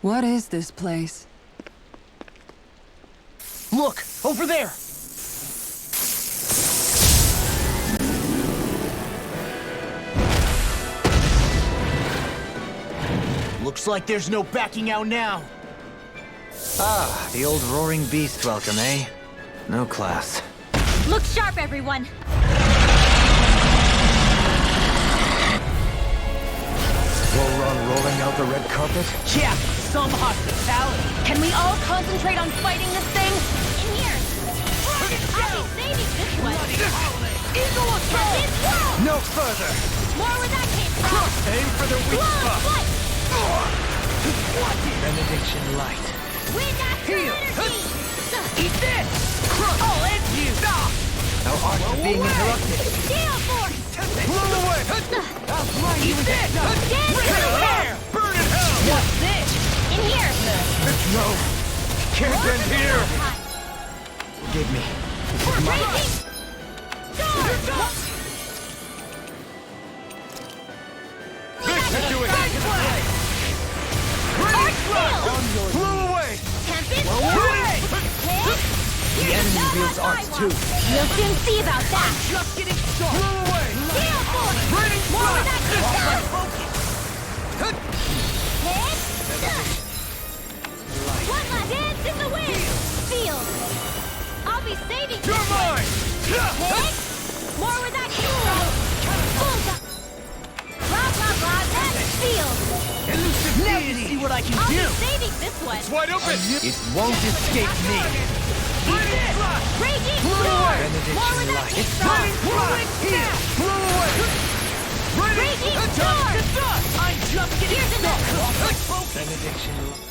What is this place? Look! Over there! Looks like there's no backing out now. Ah, the old roaring beast welcome, eh? No class. Look sharp, everyone! Vholran rolling out the red carpet? Yeah, some hospitality. Can we all concentrate on fighting this thing? In here! I'll be saving this one! Eagle assault! No further! More where that came from! Aim for the weak Long spot! flight! Benediction light. Wind after Here. energy! Eat this! I'll end you! Our art is being interrupted. Gale force! Blow away! Eat this! Dance to the wind! Burn in hell! What's this? In here! No! Can't end here! Forgive me. Raging storm! Victor, do it! Arch field! Blow away! Tempest away! The enemy wields arts too. We'll soon see about that! Just getting started! Blow away! Gale force! Raining More where that came from! Hut! Hit! One last dance in the wind! Field! I'll be saving You're this one! mine! Hit! More where that came from! Bullseye! Blah, blah, blah, that's field! Now you see what I can I'll do! be saving this one! Wide open! It won't escape me! Raging storm! Benediction More where that light. came from! Here! Blow away! Raging storm! I'm just getting Here's another! Benediction light.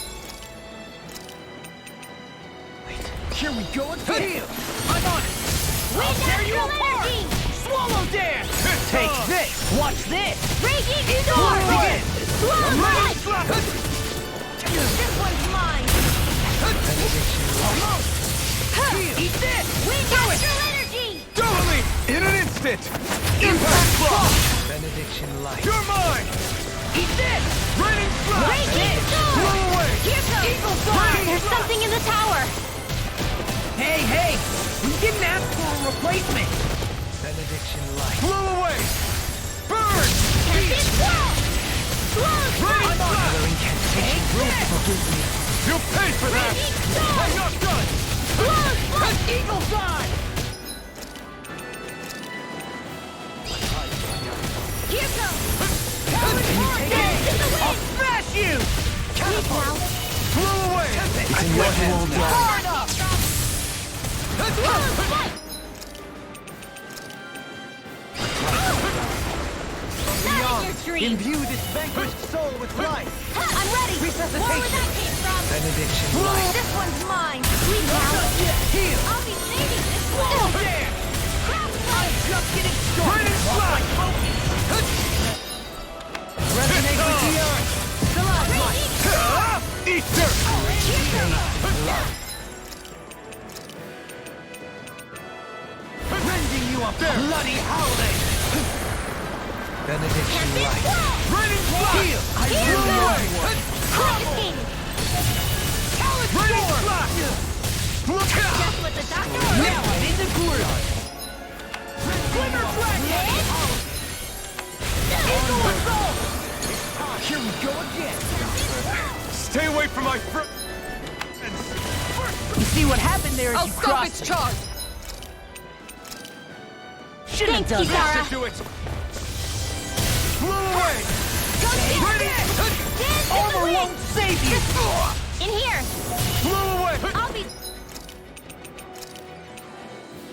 Here we go again! I'm on it! Wind tear you astral apart! energy! Swallow dance! Take this! Watch this! Raging storm! Begin! Long Ready? flight! This one's mine! Almost! Eat this! Wind astral energy! Totally! In an instant! Impact block! Benediction light. You're mine! Eat this! Raining flash! Raging storm! Blow away! Here goes! Eagle fly! There's something in the tower! Hey, hey! We didn't ask for a replacement! Benediction light. Blow away! Burn! Tempest swirl! Long Raining flight! flash! Another incantation. Forgive me. You'll pay for that! Raging storm! I'm not done! Long flight! Eagle's on! Here goes! More dance in the I'll wind! smash you! Big now! Blow away! It's in your hands now. Far enough! Long flight! Not in your dream! Imbue this vanquished soul with life! Ha, I'm ready! Resuscitation. More where that came from! Benediction light. This one's mine! Sweet now! Heal! I'll be saving this one! There! Crop flight! Just getting started! Raining flash! Resonate with the earth! Raging Eat dirt! Here goes! Rending you a bloody howling! Benediction Tempest light. swirl! Raining flash! Heal! I Here will goes! away! Confiscated! Raining flash! Just what the doctor Now ordered! I'm in the courtyard! Glimmer dragon! Eagle assault! Here we go again! Stay away from my You see what happened there as you crossed it? Shouldn't have Thanks, done that! Kisara! Do it! Blow away! Dance in the Armor wind! won't save you! In here! Blow away! I'll be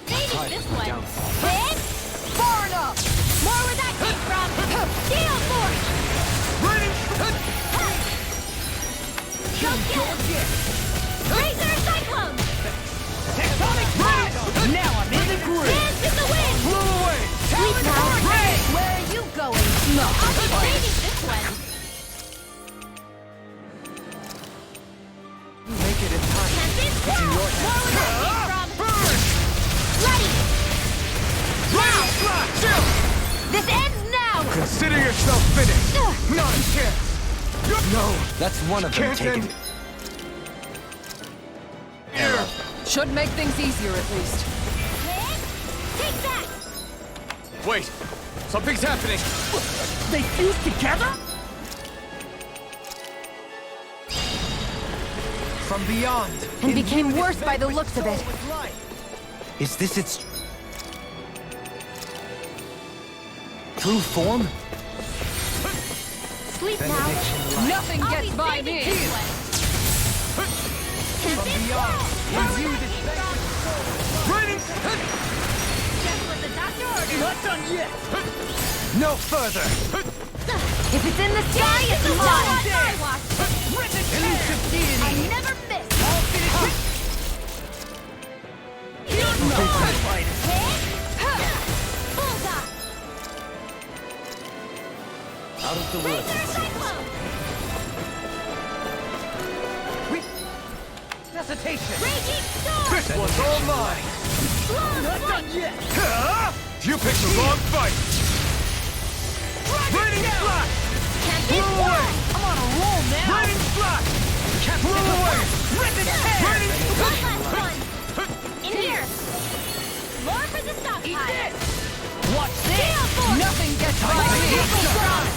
saving this one! Hit! Far enough! More where that came from! Gale force! Raining Go get it! Razor cyclone! Tectonic blast! Now I'm in the groove! Dance in the wind! Blow away! Sweet now! Where are you going? No! I'll be saving this one! Make it in time. Tempest swirl! More where that came from! Burn! Bloody! Raining flash! Chill! This ends now! Consider yourself finished! Ugh. Not a chance! You're No, that's one of them taken. Should make things easier at least. Take that! Wait! Something's happening! They fused together? From beyond. And became worse by the looks of it. Is this its true form? Sleep now. Nothing I'll gets be by saving me. this one. From beyond. Just what the doctor ordered. Not done yet! No further. If it's in the sky, it's Not mine. on my watch. Elusive deity! I never miss. All finished! Here's no fight! Bullseye. Out of the woods. Laser cyclone. Resuscitation! Raging storm. This one's all mine! Blown Not flight. done yet! You picked the wrong fight! Raining flash! Can't be Blow away! I'm on a roll now! Raining flash! Blow away! Rip and tear! Raining One last one. In here. More for the Eat stockpile. this! Watch this! Gale force. Nothing gets by me. Raging storm.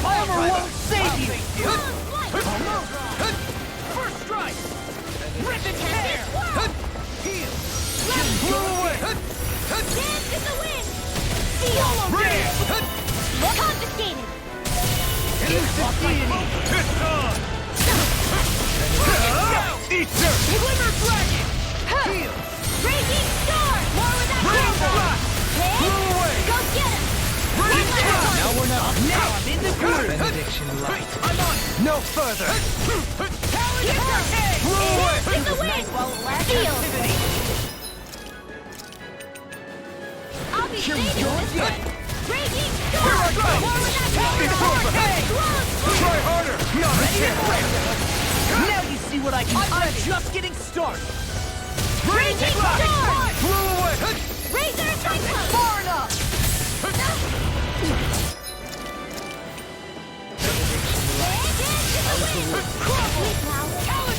Armor won't save you! Blown flight. First strike! Rip and Can't be tear! swirled. Heal! Blow away! Dance in the wind. Seal. Rain! Confiscated. Elusive deity! It's on! Eater! Glimmer dragon! Heal! Raging storm. More with that Raining combo. flash! Hit. Blow away! Go get him. Raining One last flash! one. Now we're not. Now I'm in the groove! Benediction light. I'm on! No further. Here comes. Blow away! Dance in the wind. Seal. I'll be saving this one. Raging storm. Here I go! More with that It's combo. over! Blown flight. Try harder! Not a chance! Now you see what I can do! I'm just getting started! Raging storm. Blow away! Razor cyclone. Far enough! Dance in the wind. Sleep now.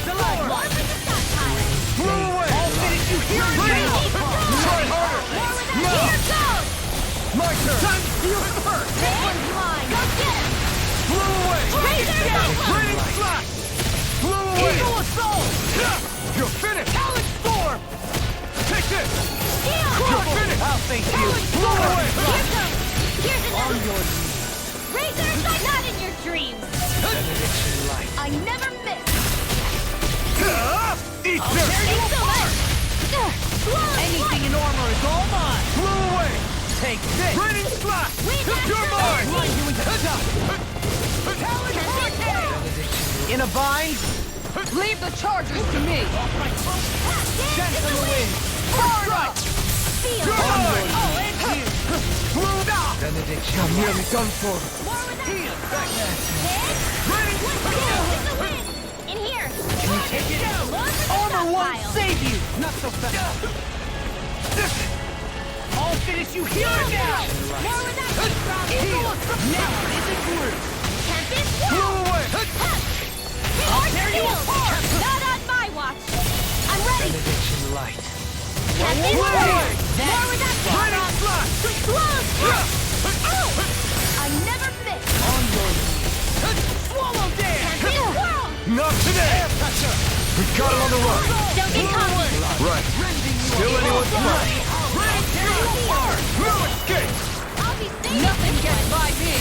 Delight! More for the stockpile. Blow away! I'll finish you here and Raining! now! Try harder! More with that. No! Here goes. My turn! Time to feel hurt! This one's mine. Go get him. Blow away! Razor cyclone. Raining flash! Blow away! Eagle assault! You're finished! Talon storm! Take this! Seal. You're finished! I'll face you! Blow away! Here comes. Here's another. Razor cyclone. Not in your dreams. Benediction light. I never miss. Eat Thanks this! so much. Blown Anything flight. in armor is all mine! Blow away! Take this! Raining flash! Wait, that's You're the mine! Like doing stuff! Talon Benediction In a bind? Leave the charges to me. Dance in the wind. Far enough! Seal. You're mine! I'll end you! Blow down! Benediction I'm light. nearly done for! More with that. Raining Seal in the wind. In here. Can you take it out? More for the Armor won't stockpile. save you! Not so fast! I'll finish you here and now! More with that big drop. Eagle assault! Now I'm in the groove! Can't this Blow world. away! More tear you shields. apart. Not on my watch. I'm ready. Benediction light. Can't this Blow world. away! More with that Raining drop. flash! Blown flight. I never miss. On your knees! Swallow dance! Can't this world. Not today! We got him on the run! Don't get cocky. Right. Still anyone's mine! No escape! I'll be saving Nothing this gets one. by me.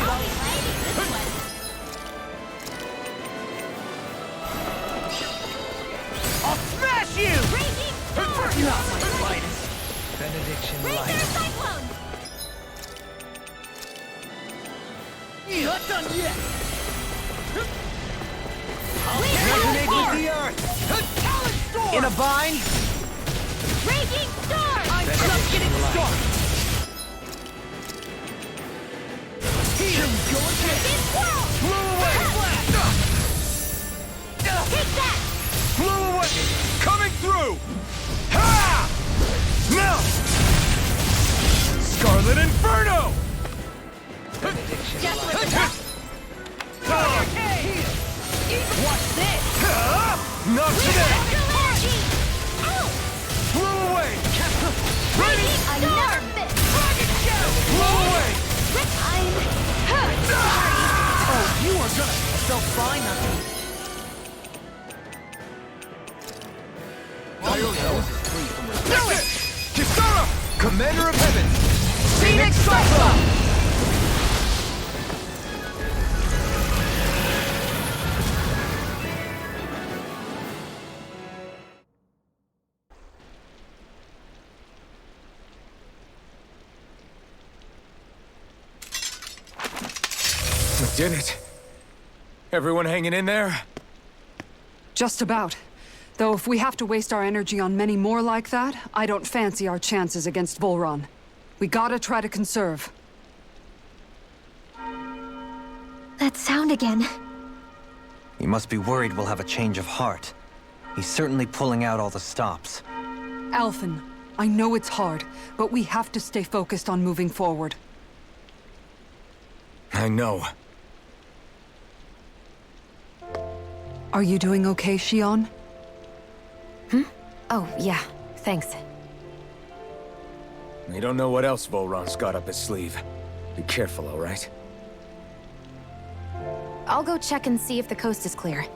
I'll be saving this one. I'll smash you! Raging storm. Not my finest! Benediction Razor light. cyclone. Not done yet! Resonate with the earth! Talon storm! In a bind? Raging storm. I'm just getting started! Here we go again! This world. Blow away! Take that. Blow away! Coming through! Ha! Now! an inferno! What's this? Not today! Blow away! Ready? Blow away! Oh, you are gonna... So fine, That's it! Kisara! Commander of Heaven! Phoenix Cyclone! We did it. Everyone hanging in there? Just about. Though if we have to waste our energy on many more like that, I don't fancy our chances against Vholran. We gotta try to conserve. That sound again. You must be worried we'll have a change of heart. He's certainly pulling out all the stops. Alphen, I know it's hard, but we have to stay focused on moving forward. I know. Are you doing okay, Shion? Oh, yeah. Thanks. We don't know what else Vholran's got up his sleeve. Be careful, all right? I'll go check and see if the coast is clear.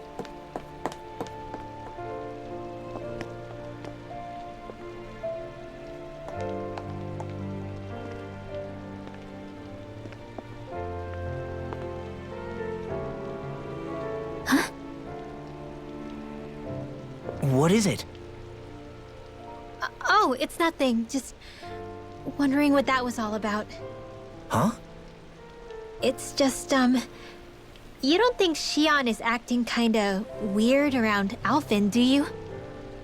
What is it? Oh, it's nothing. Just wondering what that was all about. Huh? It's just, you don't think Shion is acting kinda weird around Alphen, do you?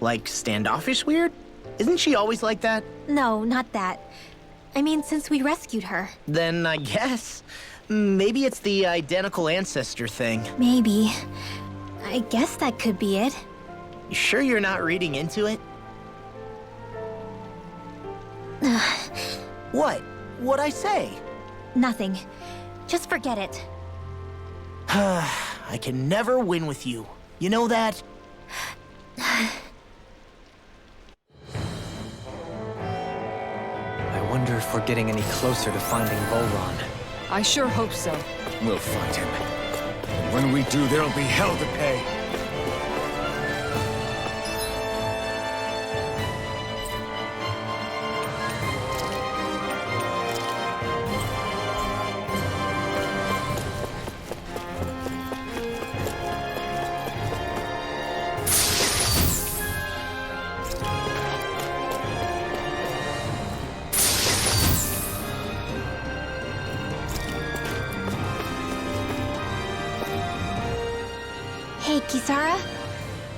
Like standoffish weird? Isn't she always like that? No, not that. I mean, since we rescued her. Then I guess. Maybe it's the identical ancestor thing. Maybe. I guess that could be it. You sure you're not reading into it? What? What'd I say? Nothing. Just forget it. I can never win with you. You know that? I wonder if we're getting any closer to finding Vholran. I sure hope so. We'll find him. And when we do, there'll be hell to pay. Hey, Kisara?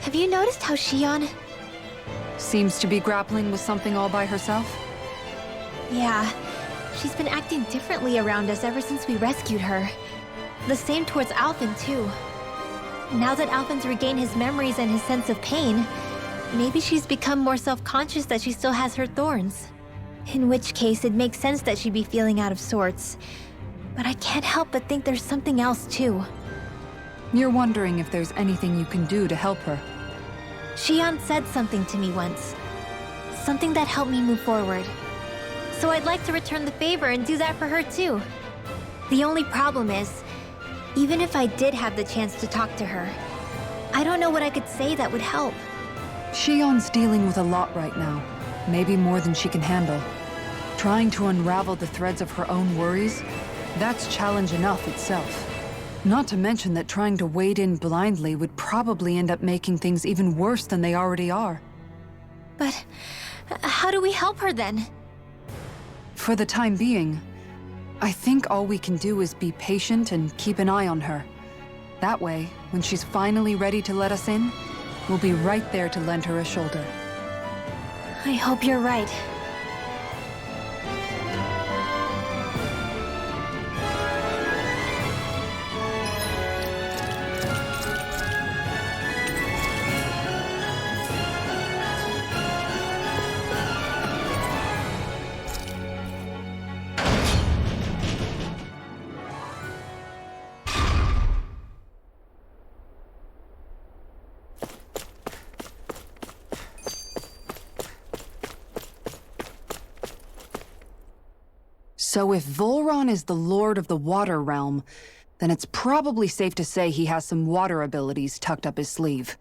Have you noticed how Shion... Seems to be grappling with something all by herself? Yeah, she's been acting differently around us ever since we rescued her. The same towards Alphen, too. Now that Alphen's regained his memories and his sense of pain, maybe she's become more self-conscious that she still has her thorns. In which case, it makes sense that she'd be feeling out of sorts. But I can't help but think there's something else, too. You're wondering if there's anything you can do to help her. Shion said something to me once. Something that helped me move forward. So I'd like to return the favor and do that for her too. The only problem is, even if I did have the chance to talk to her, I don't know what I could say that would help. Shion's dealing with a lot right now. Maybe more than she can handle. Trying to unravel the threads of her own worries, that's challenge enough itself. Not to mention that trying to wade in blindly would probably end up making things even worse than they already are. But how do we help her then? For the time being, I think all we can do is be patient and keep an eye on her. That way, when she's finally ready to let us in, we'll be right there to lend her a shoulder. I hope you're right. So if Vholran is the lord of the water realm, then it's probably safe to say he has some water abilities tucked up his sleeve.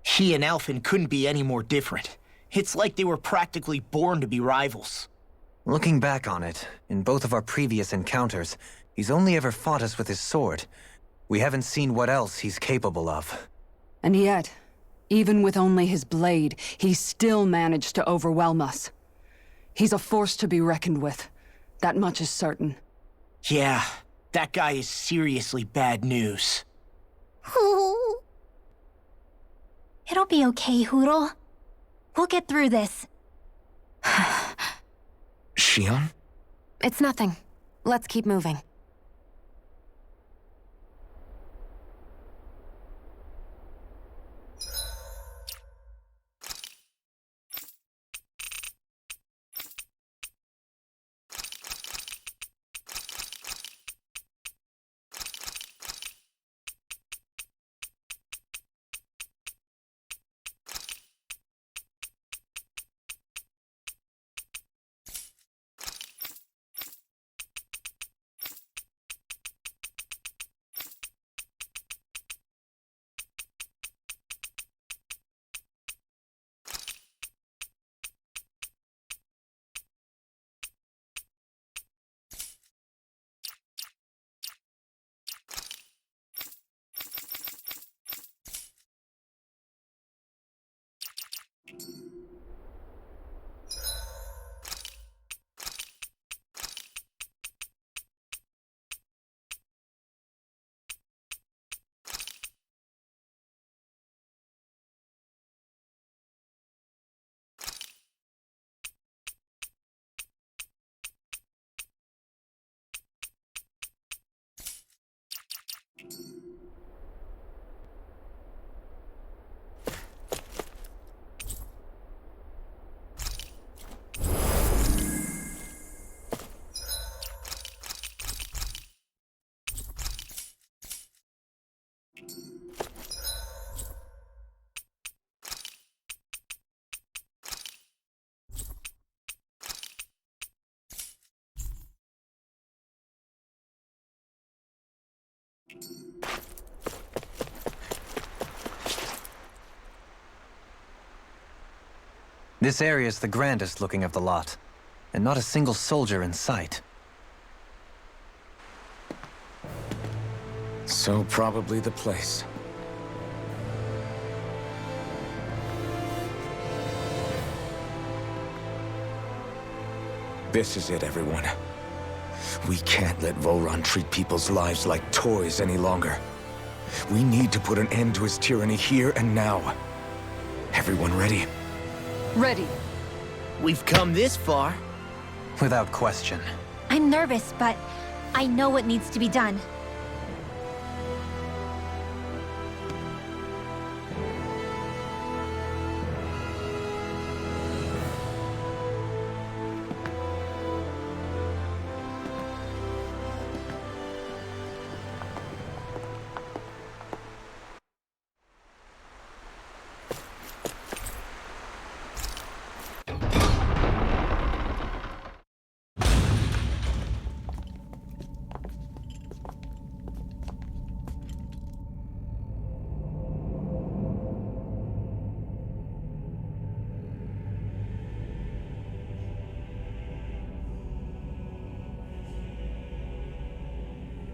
He and Alphen couldn't be any more different. It's like they were practically born to be rivals. Looking back on it, in both of our previous encounters, he's only ever fought us with his sword. We haven't seen what else he's capable of. And yet, even with only his blade, he still managed to overwhelm us. He's a force to be reckoned with. That much is certain. Yeah, that guy is seriously bad news. It'll be okay, Hoodle. We'll get through this. Shion? It's nothing. Let's keep moving. This area's the grandest looking of the lot, and not a single soldier in sight. So probably the place. This is it, everyone. We can't let Vholran treat people's lives like toys any longer. We need to put an end to his tyranny here and now. Everyone ready? Ready. We've come this far. Without question. I'm nervous, but I know what needs to be done.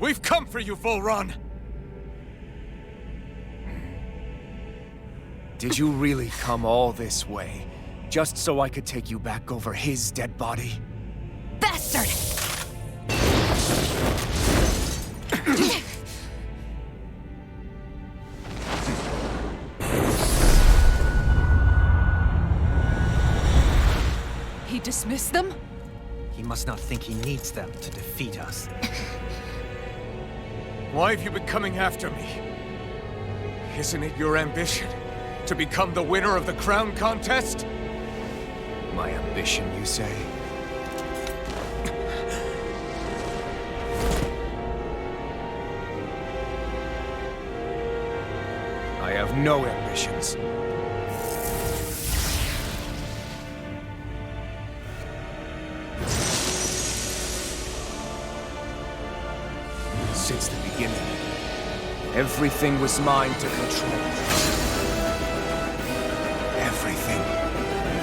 We've come for you, Vholran! Did you really come all this way, just so I could take you back over his dead body? Bastard! He dismissed them? He must not think he needs them to defeat us. Why have you been coming after me? Isn't it your ambition to become the winner of the crown contest? My ambition, you say? I have no ambitions. Everything was mine to control. Everything.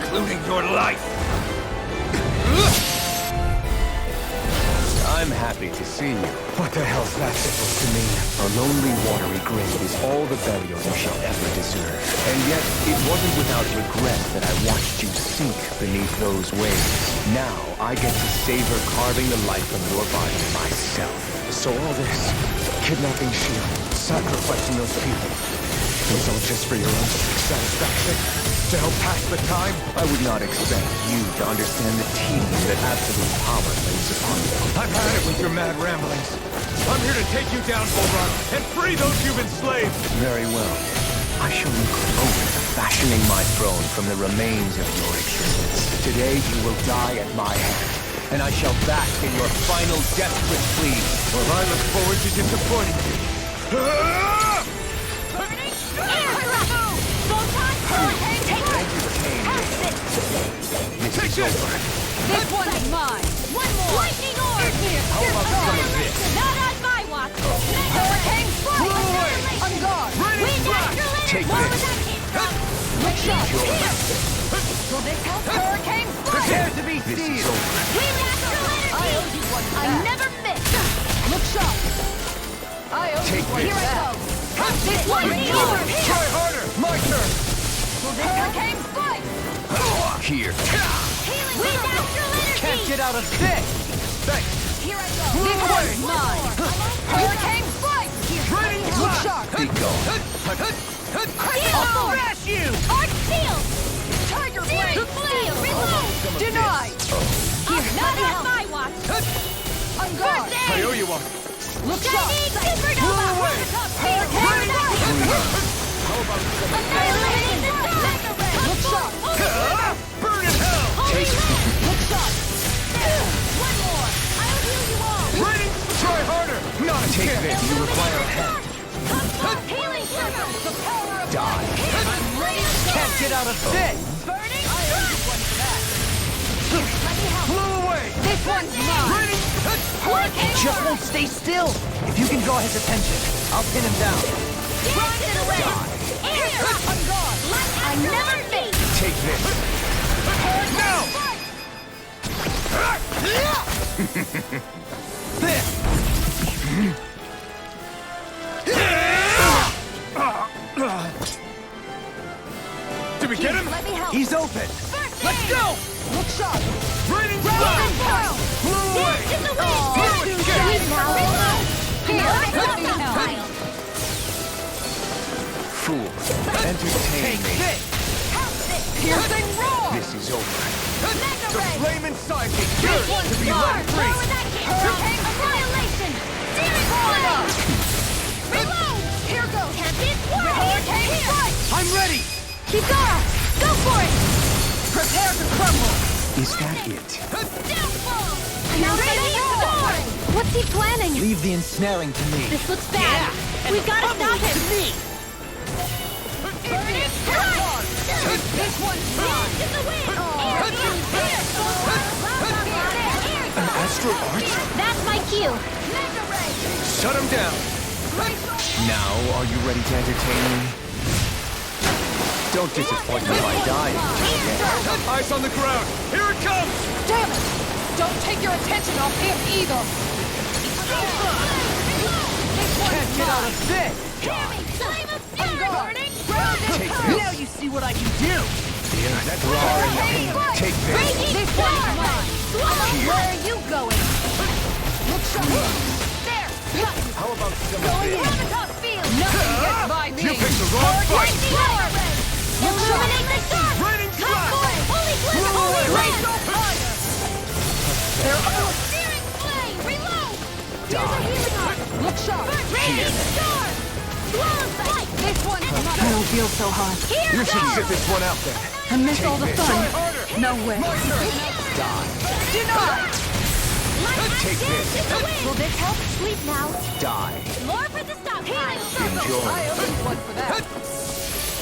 Including your life. I'm happy to see you. What the hell's that supposed to mean? A lonely, watery grave is all the burial you shall ever deserve. And yet, it wasn't without regret that I watched you sink beneath those waves. Now, I get to savor carving the life from your body myself. So all this, kidnapping Shield, sacrificing those people, it was all just for your own satisfaction? To help pass the time? I would not expect you to understand the tedium that absolute power lays upon you. I've had it with your mad ramblings. I'm here to take you down, Vholran, and free those you've enslaved! Very well. I shall look forward to fashioning my throne from the remains of your existence. Today you will die at my hand, and I shall bask in your final desperate plea. Well, I look forward to disappointing you. This is over. This one's mine! One more! Lightning orb! How about some of this? Not on my watch! Hurricane strike! On guard! Wind astral energy! Take More this. where that came from! Look sharp! Will this help? Hurricane strike! Prepare to be Wind sealed. astral energy! I owe you one I back. never miss! Look sharp! I owe Take you one this. Here I back. go! This lightning orb! Try harder. My turn. Hurricane strike! Here. Healing wind astral energy! Can't get out of this. Thanks. Here I go! This one's mine! Hurricane strike! Look sharp! Be gone. I'll thrash you! Arc shield! Tiger blade! Flame! Reload! Denied! Not on my watch! On guard! I owe you one. Look sharp! Chinese supernova! Hurricane strike! Annihilating the dark! Look sharp! Burn in hell. Look sharp! One more! I'll heal you all! Ready? Try harder. Not a take this. You require a hand. Healing circle! The power of Die. Can't get out of this. burning Blow away. This one's mine! Ready? Hurricane Just won't stay still. If you can draw his attention, I'll pin him down. Dance in the wind! Air! On guard! I never miss! Take this. Now. This. Did we get him? Let me help! He's open. Let's go! Look sharp! Raining Golden fire! Pearl! Dance in the wind! Sweet now! Let me help! Fool. Entertain me. Piercing roar! This is over. Mega The ray! flame inside me yearns to be Star! let More free. where that came from! Annihilation! Searing flame! Reload! Here goes! Can't be thwarted! Hurricane strike! I'm ready. Kizara! Go for it! Prepare to crumble! Is that it? Downfall! Now Radiant storm! What's he planning? Leave the ensnaring to me. This looks bad! We've got to stop him! Burning strike! This one's mine! Dance in the wind! Air! Air! An astral archer? That's my cue! Mega ray! Shut him down. Now, are you ready to entertain me? Don't disappoint me by dying. Eyes on the ground! Here it comes! Damn it! Don't take your attention off him either! Can't get out of this. Flame of fury! Burning! Take this. Now you see what I can do. Here, that's raw in pain. Take this. Raging storm! Where are you going? Look sharp! There! How about some of Going this? in! The top field! Nothing gets by me! You picked the wrong fight! Lightning orb! Illuminate the dark! Raining Come flash! for it! Holy glimmer! Holy Raise wind! up higher! They're all... Searing flame! Reload! Here's a Die. healing arc! Look sharp! Raging storm! Swallow sight! This one's I mine! don't feel so hot. Here You should goes! sit this one out then. I miss all the this. fun. Try harder. No way. Die. Denied! Take this. Will this help? Sleep now. Die. More for the stockpile! Enjoy. I owe you one for that!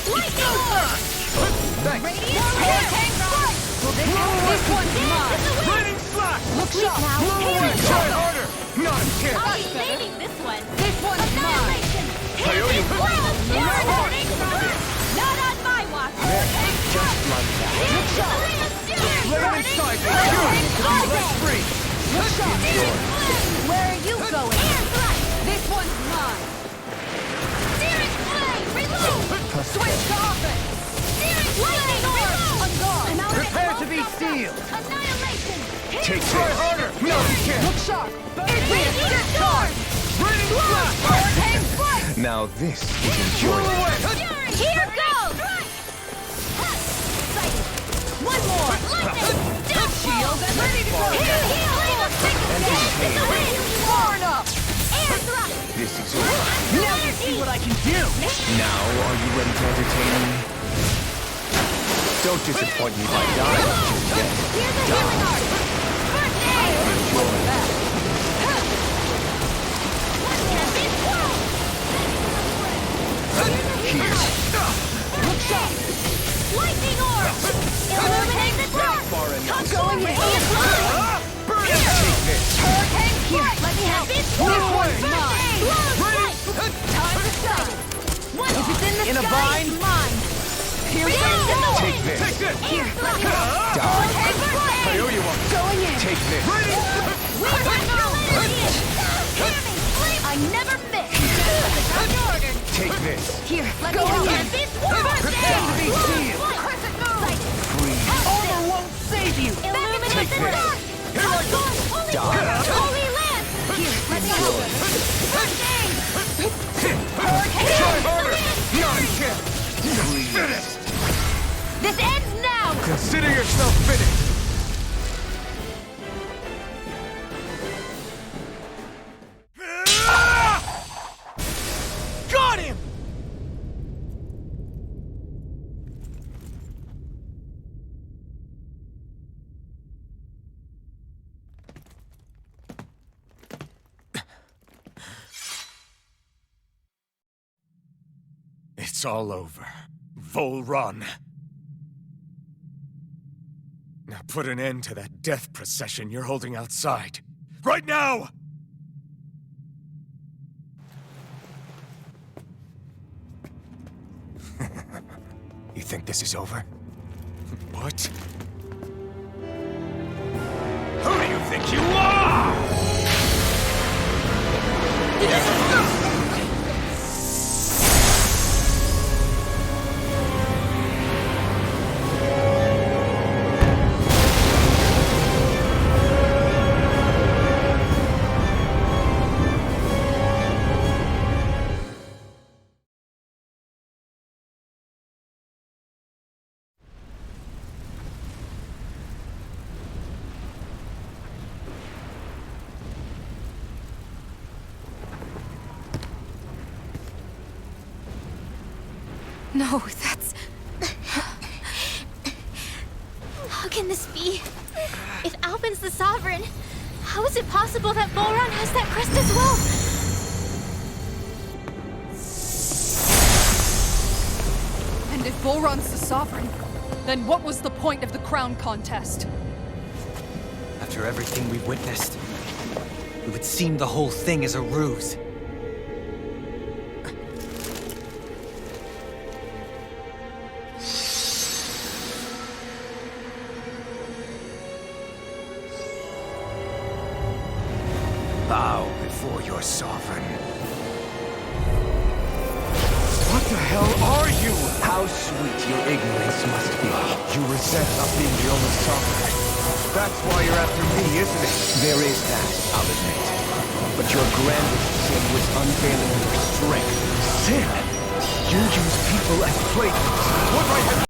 Lightning orb! Thanks. Radiant hurricane strike! Will this help? This one's mine! Raining slash! Look sharp! Try harder. Not a chance. I'll be leading this one! This one's mine! Annihilation! Not on my watch! Just like that. Flame inside me! Let's free! Where are you going? This one's mine! Searing flame! Reload! Switch to offense! Searing lightning orb! On guard! I'm out of Prepare to be Vholran. sealed! Annihilation! Take this! Harder! No, you can't! Look sharp! Radiant charge! Raining blast! Hurricane strike! Now this is enjoyable. Here goes! One more! Lightning! Death shield and ready to go! Far enough! Air thrust! This is over. Now you see what I can do! Now, are you ready to entertain me? Don't disappoint me by dying. Here's the healing art! First aid! What can be swirled? Here. Look sharp! Lightning orb! Illuminate the dark! Far enough. I'm going radiant line! Burn it! Take this! Hurricane strike! Let me have this! This one's First mine. aid! Time to shine! If it's in the In a sky, bind? it's mine! Here we go! Take this! Here, let me have Die. Hurricane strike! I owe you one. Going in! Take this! I never miss! Dr. Order! Take this! Here, let me have this! Prepare to be sealed! Crescent moon! Free. Armor won't save you! Illuminate Take the this. dark! Holy Die. water! Holy land! Here, let me have it! First aid! Try harder! Not a chance! Finished! This ends now! Consider yourself finished! Got him! It's all over. Vholran. Now put an end to that death procession you're holding outside. Right now! You think this is over? What? Who do you think you are? No, that's... How can this be? If Alpin's the Sovereign, how is it possible that Vholran has that crest as well? And if Vholran's the Sovereign, then what was the point of the crown contest? After everything we've witnessed, it would seem the whole thing is a ruse. Bow before your sovereign. What the hell are you? How sweet your ignorance must be. You resent not being the only sovereign. That's why you're after me, isn't it? There is that, I'll admit. But your grandest sin was unveiling your strength. Sin? You use people as playthings. What right have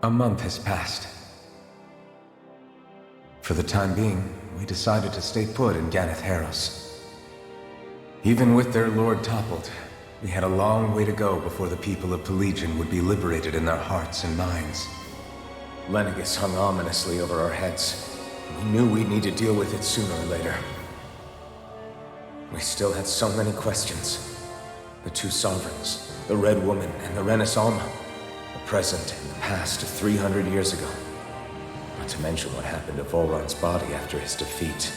A month has passed. For the time being, we decided to stay put in Ganeth Harros. Even with their lord toppled, we had a long way to go before the people of Pelegion would be liberated in their hearts and minds. Lenegis hung ominously over our heads. We knew we'd need to deal with it sooner or later. We still had so many questions. The two sovereigns, the Red Woman and the Renaissance, the present and the past of 300 years ago. Not to mention what happened to Vholran's body after his defeat.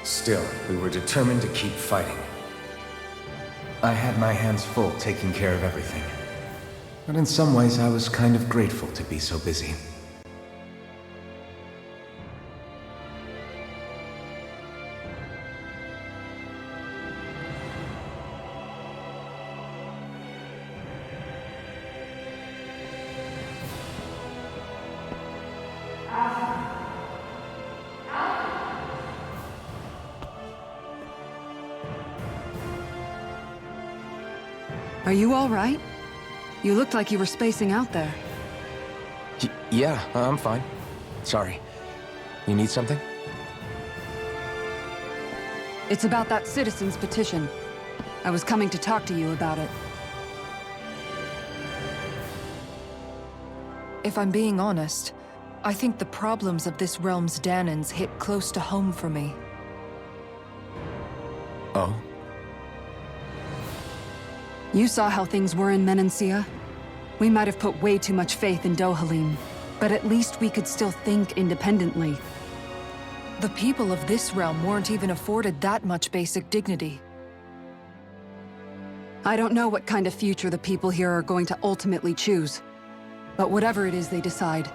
Still, we were determined to keep fighting. I had my hands full taking care of everything. But in some ways, I was kind of grateful to be so busy. Are you all right? You looked like you were spacing out there. Yeah, I'm fine. Sorry. You need something? It's about that citizen's petition. I was coming to talk to you about it. If I'm being honest, I think the problems of this realm's Danans hit close to home for me. Oh? You saw how things were in Menancia. We might have put way too much faith in Dohalim, but at least we could still think independently. The people of this realm weren't even afforded that much basic dignity. I don't know what kind of future the people here are going to ultimately choose. But whatever it is they decide,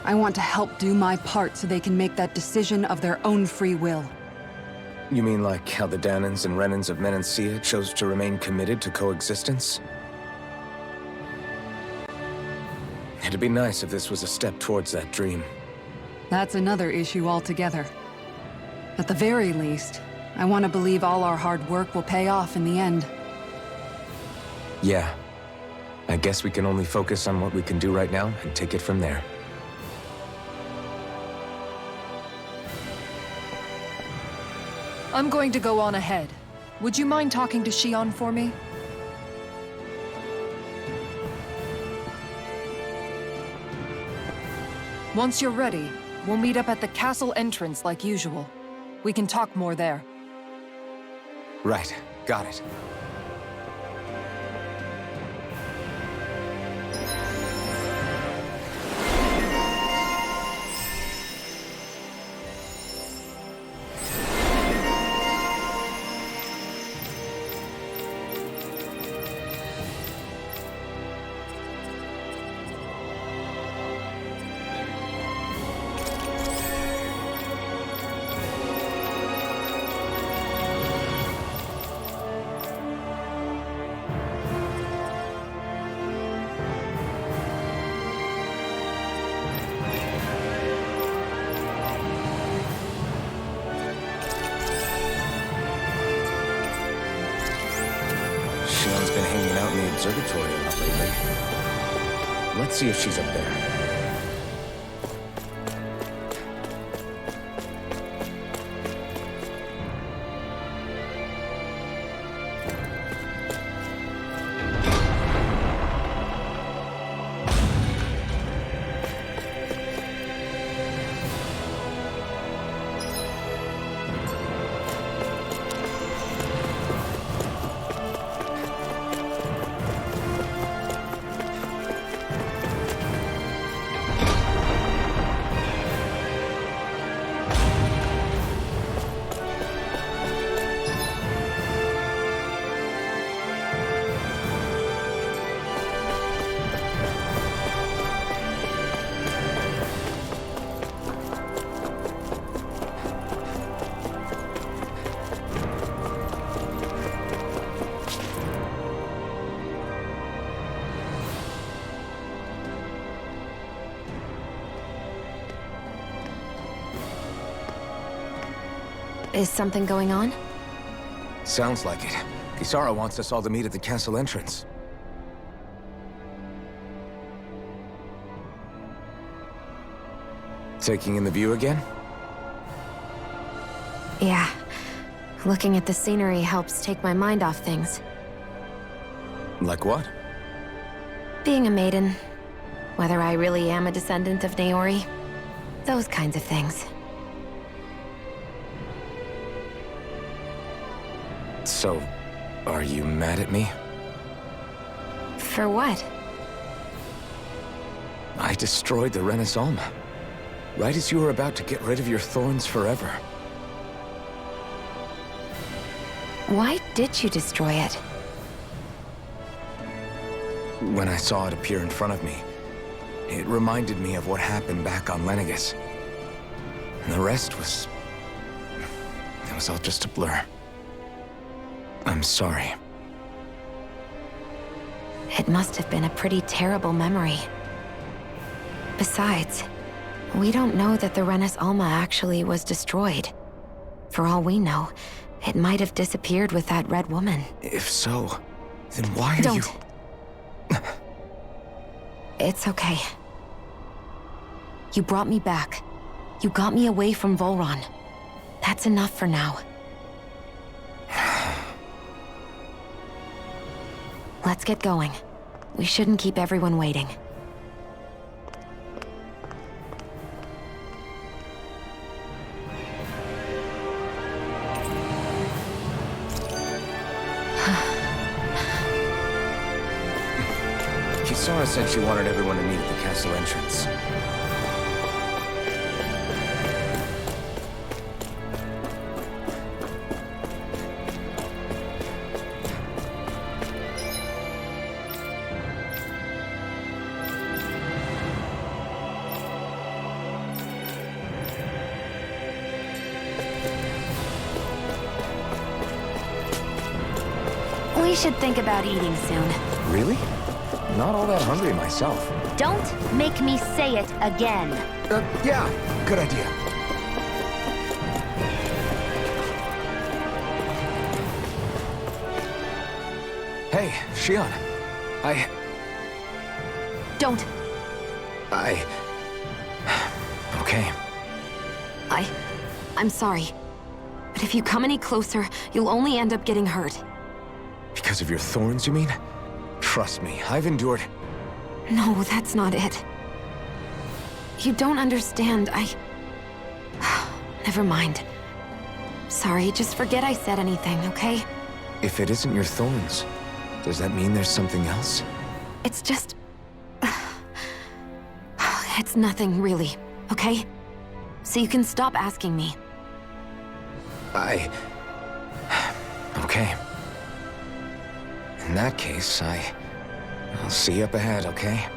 I want to help do my part so they can make that decision of their own free will. You mean like how the Danans and Renans of Menancia chose to remain committed to coexistence? It'd be nice if this was a step towards that dream. That's another issue altogether. At the very least, I want to believe all our hard work will pay off in the end. Yeah. I guess we can only focus on what we can do right now and take it from there. I'm going to go on ahead. Would you mind talking to Shion for me? Once you're ready, we'll meet up at the castle entrance like usual. We can talk more there. Right. Got it. Observatory a lot lately. Let's see if she's up there. Is something going on? Sounds like it. Kisara wants us all to meet at the castle entrance. Taking in the view again? Yeah. Looking at the scenery helps take my mind off things. Like what? Being a maiden. Whether I really am a descendant of Naori. Those kinds of things. So, are you mad at me? For what? I destroyed the Renaissance. Right as you were about to get rid of your thorns forever. Why did you destroy it? When I saw it appear in front of me, it reminded me of what happened back on Lenegis. And the rest was... it was all just a blur. I'm sorry. It must have been a pretty terrible memory. Besides, we don't know that the Renis Alma actually was destroyed. For all we know, it might have disappeared with that red woman. If so, then why are Don't. you... It's okay. You brought me back. You got me away from Vholran. That's enough for now. Let's get going. We shouldn't keep everyone waiting. Kisara said she wanted everyone to meet at the castle entrance. We should think about eating soon. Really? Not all that hungry myself. Don't make me say it again. Yeah, good idea. Hey, Shion. Don't. Okay. I'm sorry. But if you come any closer, you'll only end up getting hurt. Because of your thorns, you mean? Trust me, I've endured... No, that's not it. You don't understand, Never mind. Sorry, just forget I said anything, okay? If it isn't your thorns, does that mean there's something else? It's just... It's nothing, really, okay? So you can stop asking me. Okay. In that case, I'll see you up ahead, okay?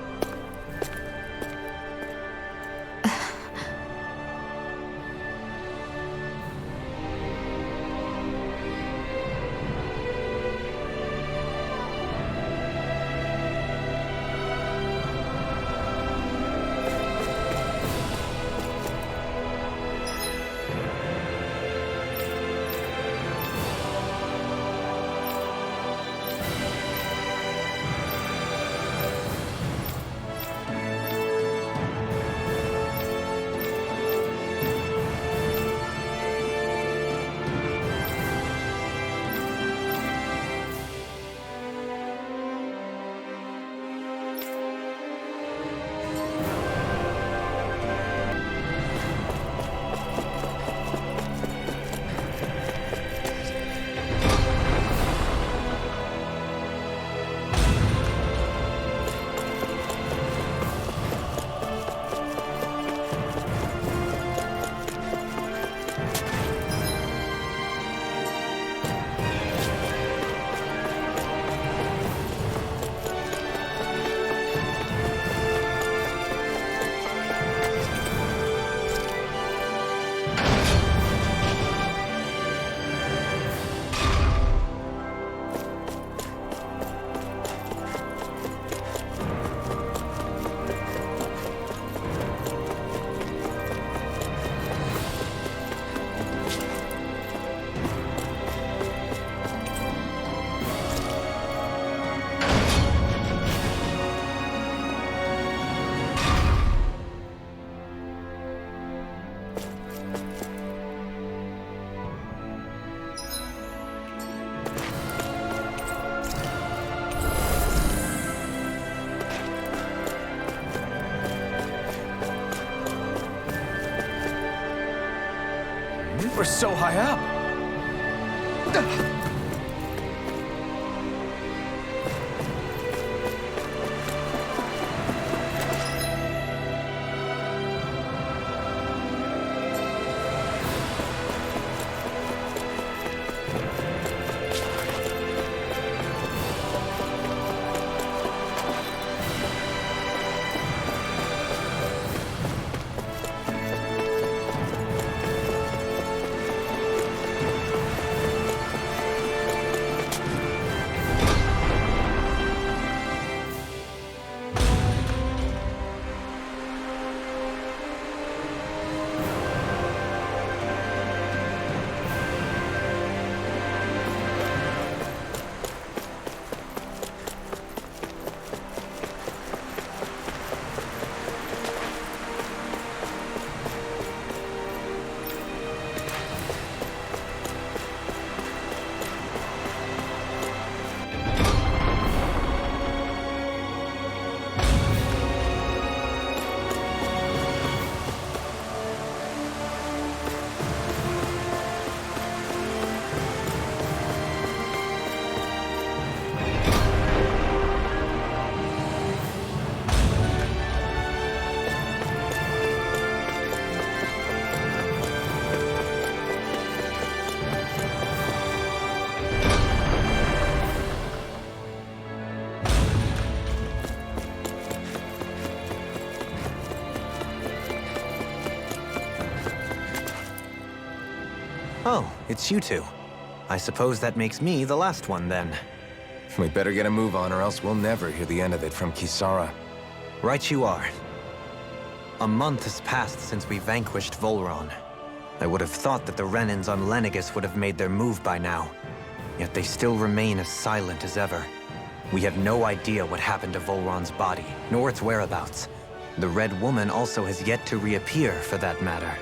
We're so high up. Oh, it's you two. I suppose that makes me the last one, then. We better get a move on, or else we'll never hear the end of it from Kisara. Right you are. A month has passed since we vanquished Vholran. I would have thought that the Renans on Lenegis would have made their move by now. Yet they still remain as silent as ever. We have no idea what happened to Vholran's body, nor its whereabouts. The Red Woman also has yet to reappear, for that matter.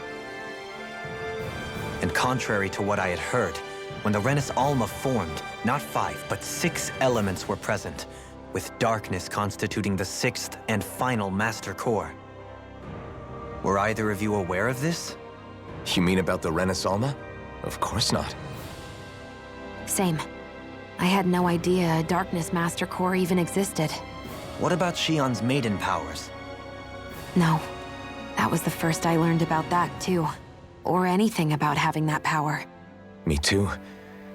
And contrary to what I had heard, when the Renis Alma formed, not 5, but 6 elements were present, with darkness constituting the 6th and final master core. Were either of you aware of this? You mean about the Renis Alma? Of course not. Same. I had no idea a Darkness Master Core even existed. What about Shion's maiden powers? No. That was the first I learned about that, too. Or anything about having that power. Me too.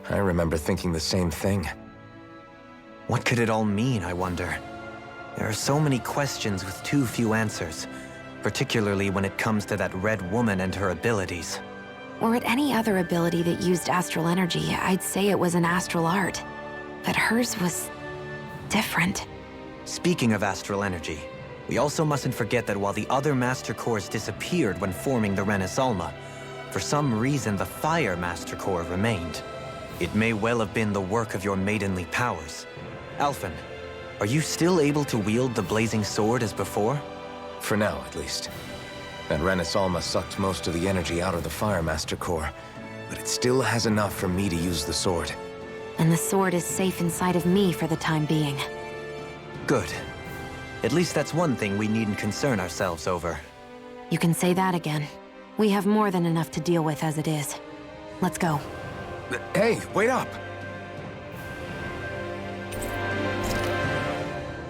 I remember thinking the same thing. What could it all mean, I wonder? There are so many questions with too few answers, particularly when it comes to that Red Woman and her abilities. Or at any other ability that used astral energy, I'd say it was an astral art. But hers was different. Speaking of astral energy, we also mustn't forget that while the other Master Cores disappeared when forming the Renis Alma, for some reason the Fire Master Core remained. It may well have been the work of your maidenly powers. Alphen, are you still able to wield the blazing sword as before? For now, at least. That Renis Alma sucked most of the energy out of the Fire Master Core, but it still has enough for me to use the sword. And the sword is safe inside of me for the time being. Good. At least that's one thing we needn't concern ourselves over. You can say that again. We have more than enough to deal with as it is. Let's go. Hey, wait up!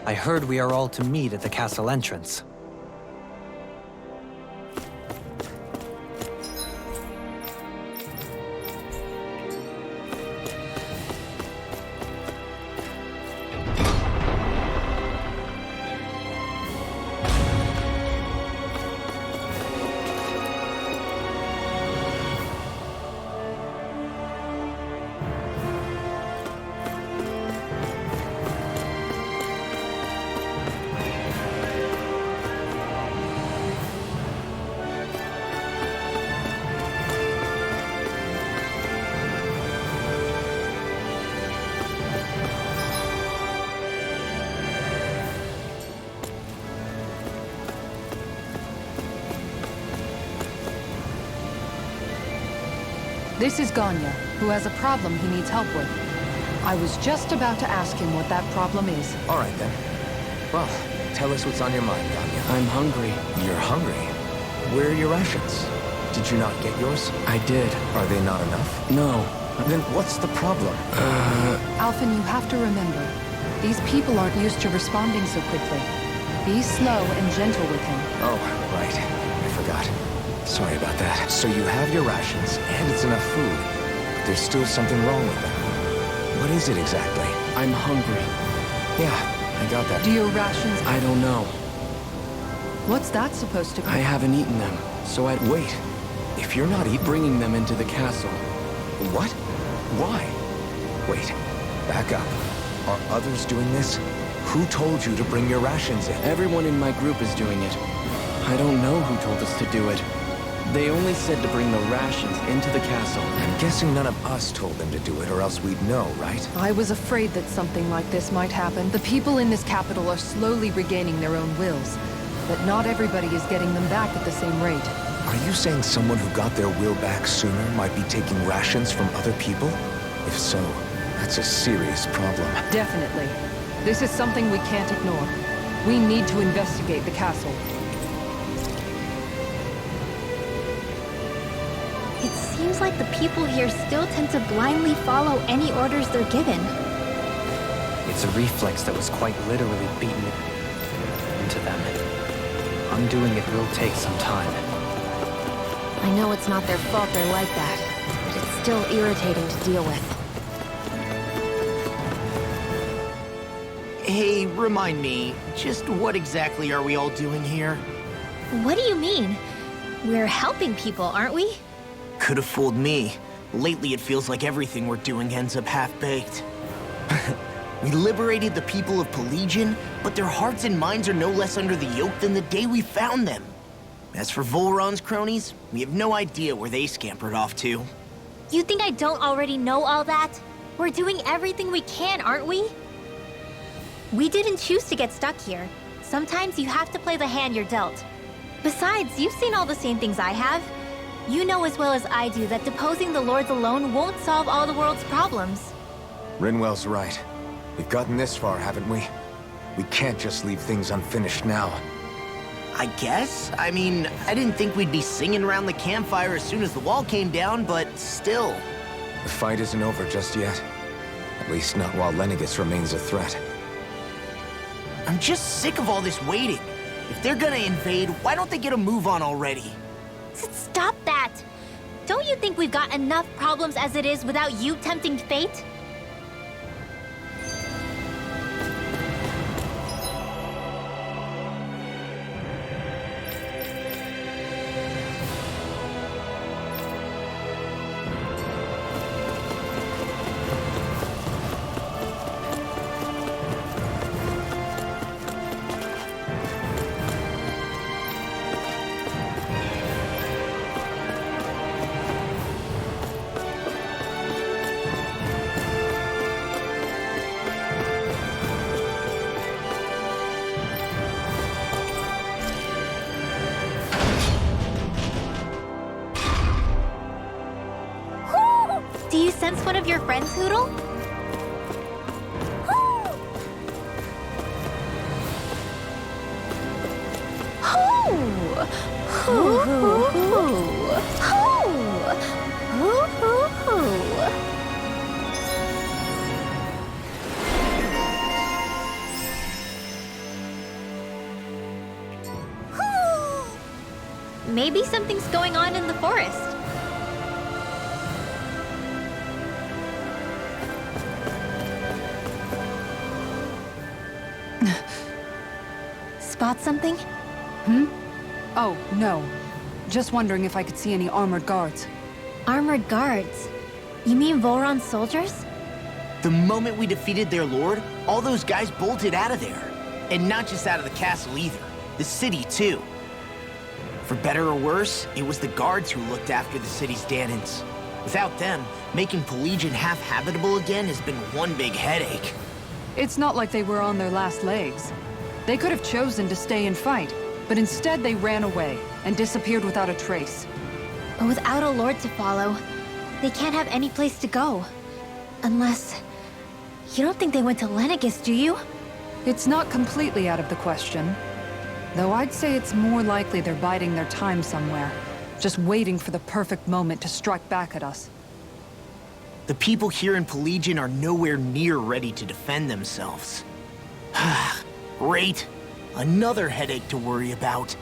I heard we are all to meet at the castle entrance. This is Ganya, who has a problem he needs help with. I was just about to ask him what that problem is. All right, then. Well, tell us what's on your mind, Ganya. I'm hungry. You're hungry? Where are your rations? Did you not get yours? I did. Are they not enough? No. Then what's the problem? Alphen, you have to remember, these people aren't used to responding so quickly. Be slow and gentle with him. Oh, right. I forgot. Sorry about that. So you have your rations, and it's enough food. But there's still something wrong with them. What is it exactly? I'm hungry. Yeah, I got that. Do your rations... I don't know. What's that supposed to be? I haven't eaten them, so I'd wait. If you're not bringing them into the castle... What? Why? Wait, back up. Are others doing this? Who told you to bring your rations in? Everyone in my group is doing it. I don't know who told us to do it. They only said to bring the rations into the castle. I'm guessing none of us told them to do it, or else we'd know, right? I was afraid that something like this might happen. The people in this capital are slowly regaining their own wills, but not everybody is getting them back at the same rate. Are you saying someone who got their will back sooner might be taking rations from other people? If so, that's a serious problem. Definitely. This is something we can't ignore. We need to investigate the castle. It seems like the people here still tend to blindly follow any orders they're given. It's a reflex that was quite literally beaten into them. Undoing it will take some time. I know it's not their fault they're like that, but it's still irritating to deal with. Hey, remind me, just what exactly are we all doing here? What do you mean? We're helping people, aren't we? Could have fooled me. Lately it feels like everything we're doing ends up half-baked. We liberated the people of Pelagian, but their hearts and minds are no less under the yoke than the day we found them. As for Vholran's cronies, we have no idea where they scampered off to. You think I don't already know all that? We're doing everything we can, aren't we? We didn't choose to get stuck here. Sometimes you have to play the hand you're dealt. Besides, you've seen all the same things I have. You know as well as I do that deposing the lords alone won't solve all the world's problems. Rinwell's right. We've gotten this far, haven't we? We can't just leave things unfinished now. I guess? I mean, I didn't think we'd be singing around the campfire as soon as the wall came down, but still. The fight isn't over just yet. At least not while Lenegis remains a threat. I'm just sick of all this waiting. If they're gonna invade, why don't they get a move on already? Stop that! Don't you think we've got enough problems as it is without you tempting fate? Do you sense one of your friends, Hoodle? Maybe something's going on in the forest. Spot something? Oh, no. Just wondering if I could see any armored guards. Armored guards? You mean Vholran's soldiers? The moment we defeated their lord, all those guys bolted out of there. And not just out of the castle either. The city, too. For better or worse, it was the guards who looked after the city's Danans. Without them, making Pelagian half-habitable again has been one big headache. It's not like they were on their last legs. They could have chosen to stay and fight, but instead they ran away and disappeared without a trace. But without a lord to follow, they can't have any place to go. Unless... You don't think they went to Lenegis, do you? It's not completely out of the question. Though I'd say it's more likely they're biding their time somewhere. just waiting for the perfect moment to strike back at us. The people here in Pelagian are nowhere near ready to defend themselves. Great. Another headache to worry about.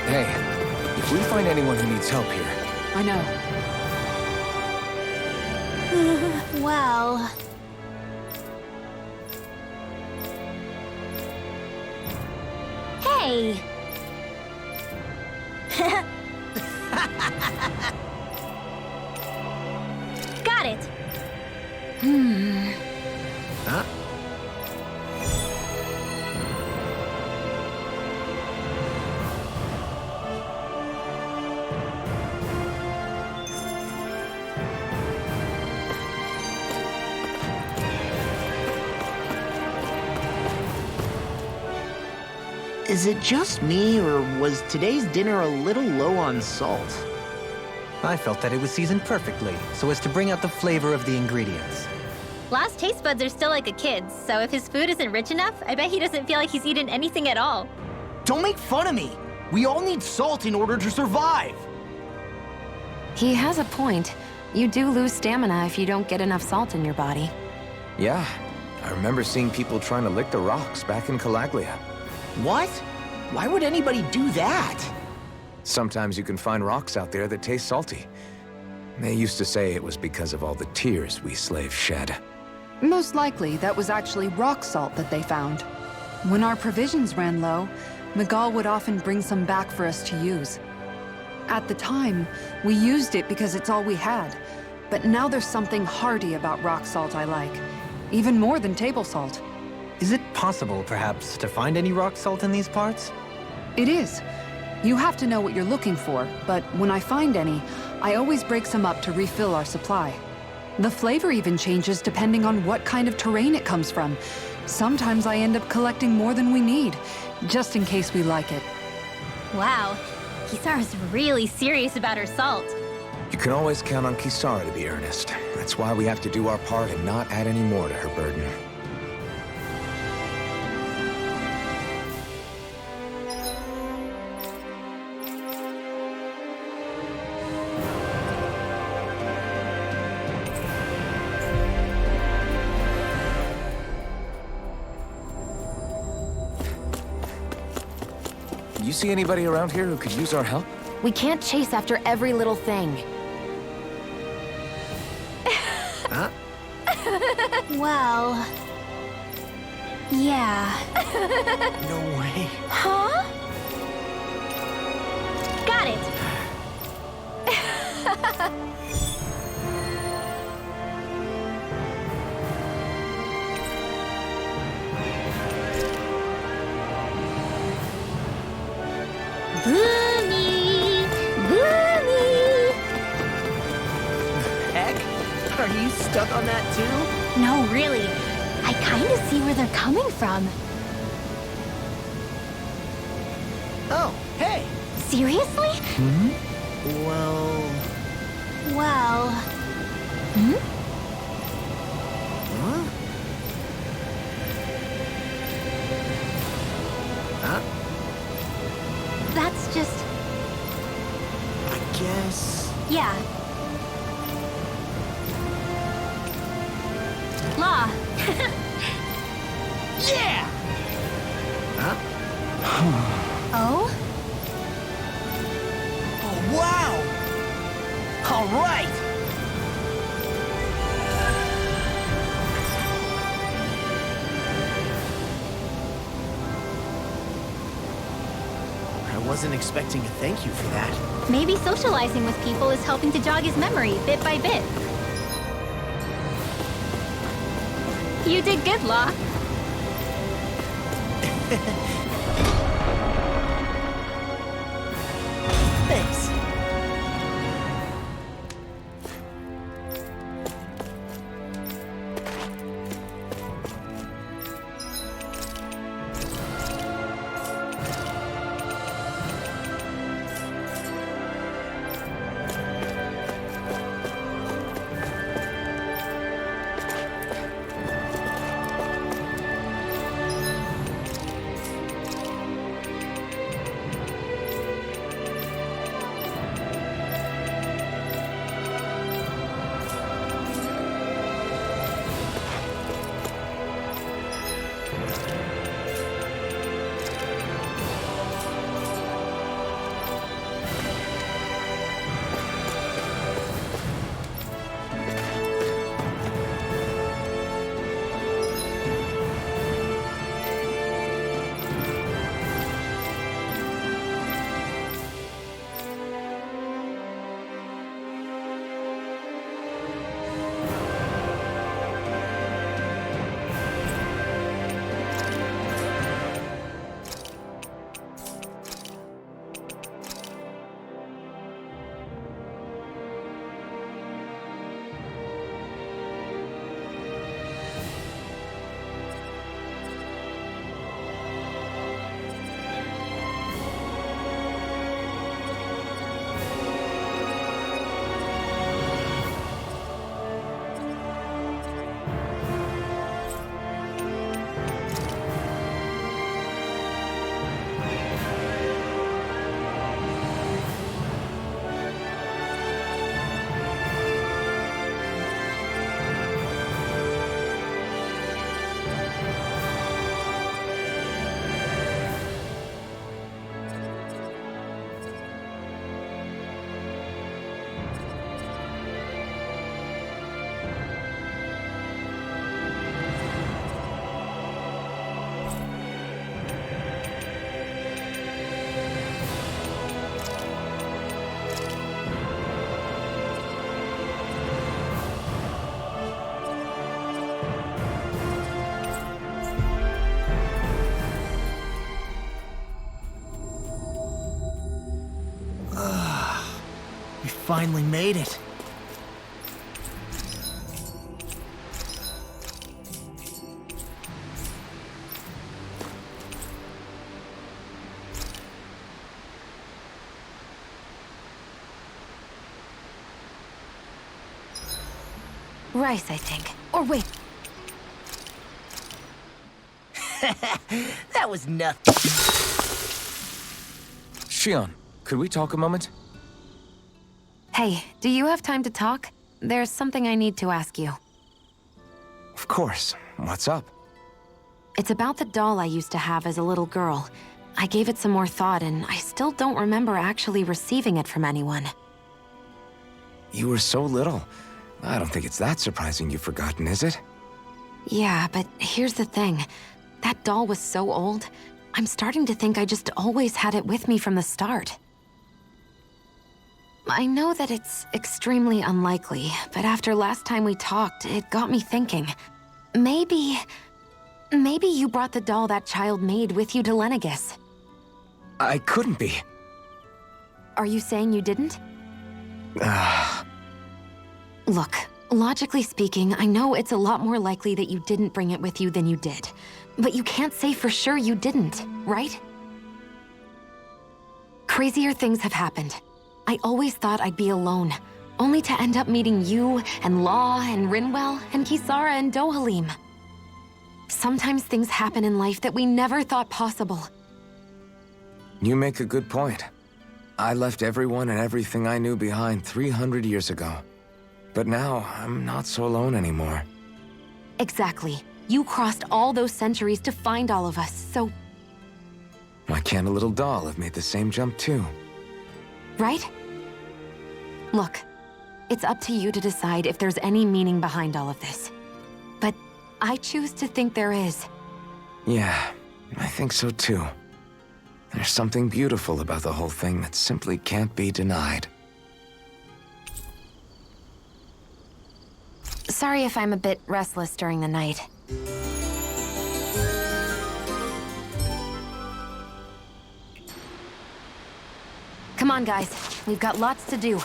Hey, if we find anyone who needs help here, I know. Well... Hey! Got it! Huh? Is it just me, or was today's dinner a little low on salt? I felt that it was seasoned perfectly, so as to bring out the flavor of the ingredients. Last taste buds are still like a kid's, so if his food isn't rich enough, I bet he doesn't feel like he's eaten anything at all. Don't make fun of me! We all need salt in order to survive! He has a point. You do lose stamina if you don't get enough salt in your body. yeah. I remember seeing people trying to lick the rocks back in Calaglia. What? Why would anybody do that? Sometimes you can find rocks out there that taste salty. They used to say it was because of all the tears we slaves shed. Most likely, that was actually rock salt that they found. When our provisions ran low, Miguel would often bring some back for us to use. At the time, we used it because it's all we had. But now there's something hearty about rock salt I like. Even more than table salt. Is it possible, perhaps, to find any rock salt in these parts? It is. You have to know what you're looking for, but when I find any, I always break some up to refill our supply. The flavor even changes depending on what kind of terrain it comes from. Sometimes I end up collecting more than we need, just in case we like it. Wow, Kisara's really serious about her salt. You can always count on Kisara to be earnest. That's why we have to do our part and not add any more to her burden. You see anybody around here who could use our help? We can't chase after every little thing. Huh? Well... yeah. No way. Huh? Got it! Boomy! Boomy! Heck? Are you stuck on that too? No, really. I kinda see where they're coming from. Oh, hey! Seriously? Well... Well... Huh? Huh? That's just... I guess... yeah. Law. Yeah! Huh? Oh? Oh, wow! All right! I wasn't expecting a thank you for that. Maybe socializing with people is helping to jog his memory bit by bit. You did good, Law. Thanks. finally made it. Rice, I think. Or wait, That was nothing. Shion, could we talk a moment? hey, do you have time to talk? There's something I need to ask you. Of course. What's up? It's about the doll I used to have as a little girl. I gave it some more thought, and I still don't remember actually receiving it from anyone. You were so little. I don't think it's that surprising you've forgotten, is it? Yeah, but here's the thing. That doll was so old, I'm starting to think I just always had it with me from the start. I know that it's extremely unlikely, but after last time we talked, it got me thinking. Maybe you brought the doll that child made with you to Lenegis. I couldn't be. Are you saying you didn't? Look, logically speaking, I know it's a lot more likely that you didn't bring it with you than you did. But you can't say for sure you didn't, right? Crazier things have happened. I always thought I'd be alone, only to end up meeting you, and Law, and Rinwell, and Kisara, and Dohalim. Sometimes things happen in life that we never thought possible. You make a good point. I left everyone and everything I knew behind 300 years ago. But now, I'm not so alone anymore. Exactly. You crossed all those centuries to find all of us, so... Why can't a little doll have made the same jump too? right? Look, it's up to you to decide if there's any meaning behind all of this. But I choose to think there is. Yeah, I think so too. There's something beautiful about the whole thing that simply can't be denied. Sorry if I'm a bit restless during the night. Come on, guys. We've got lots to do.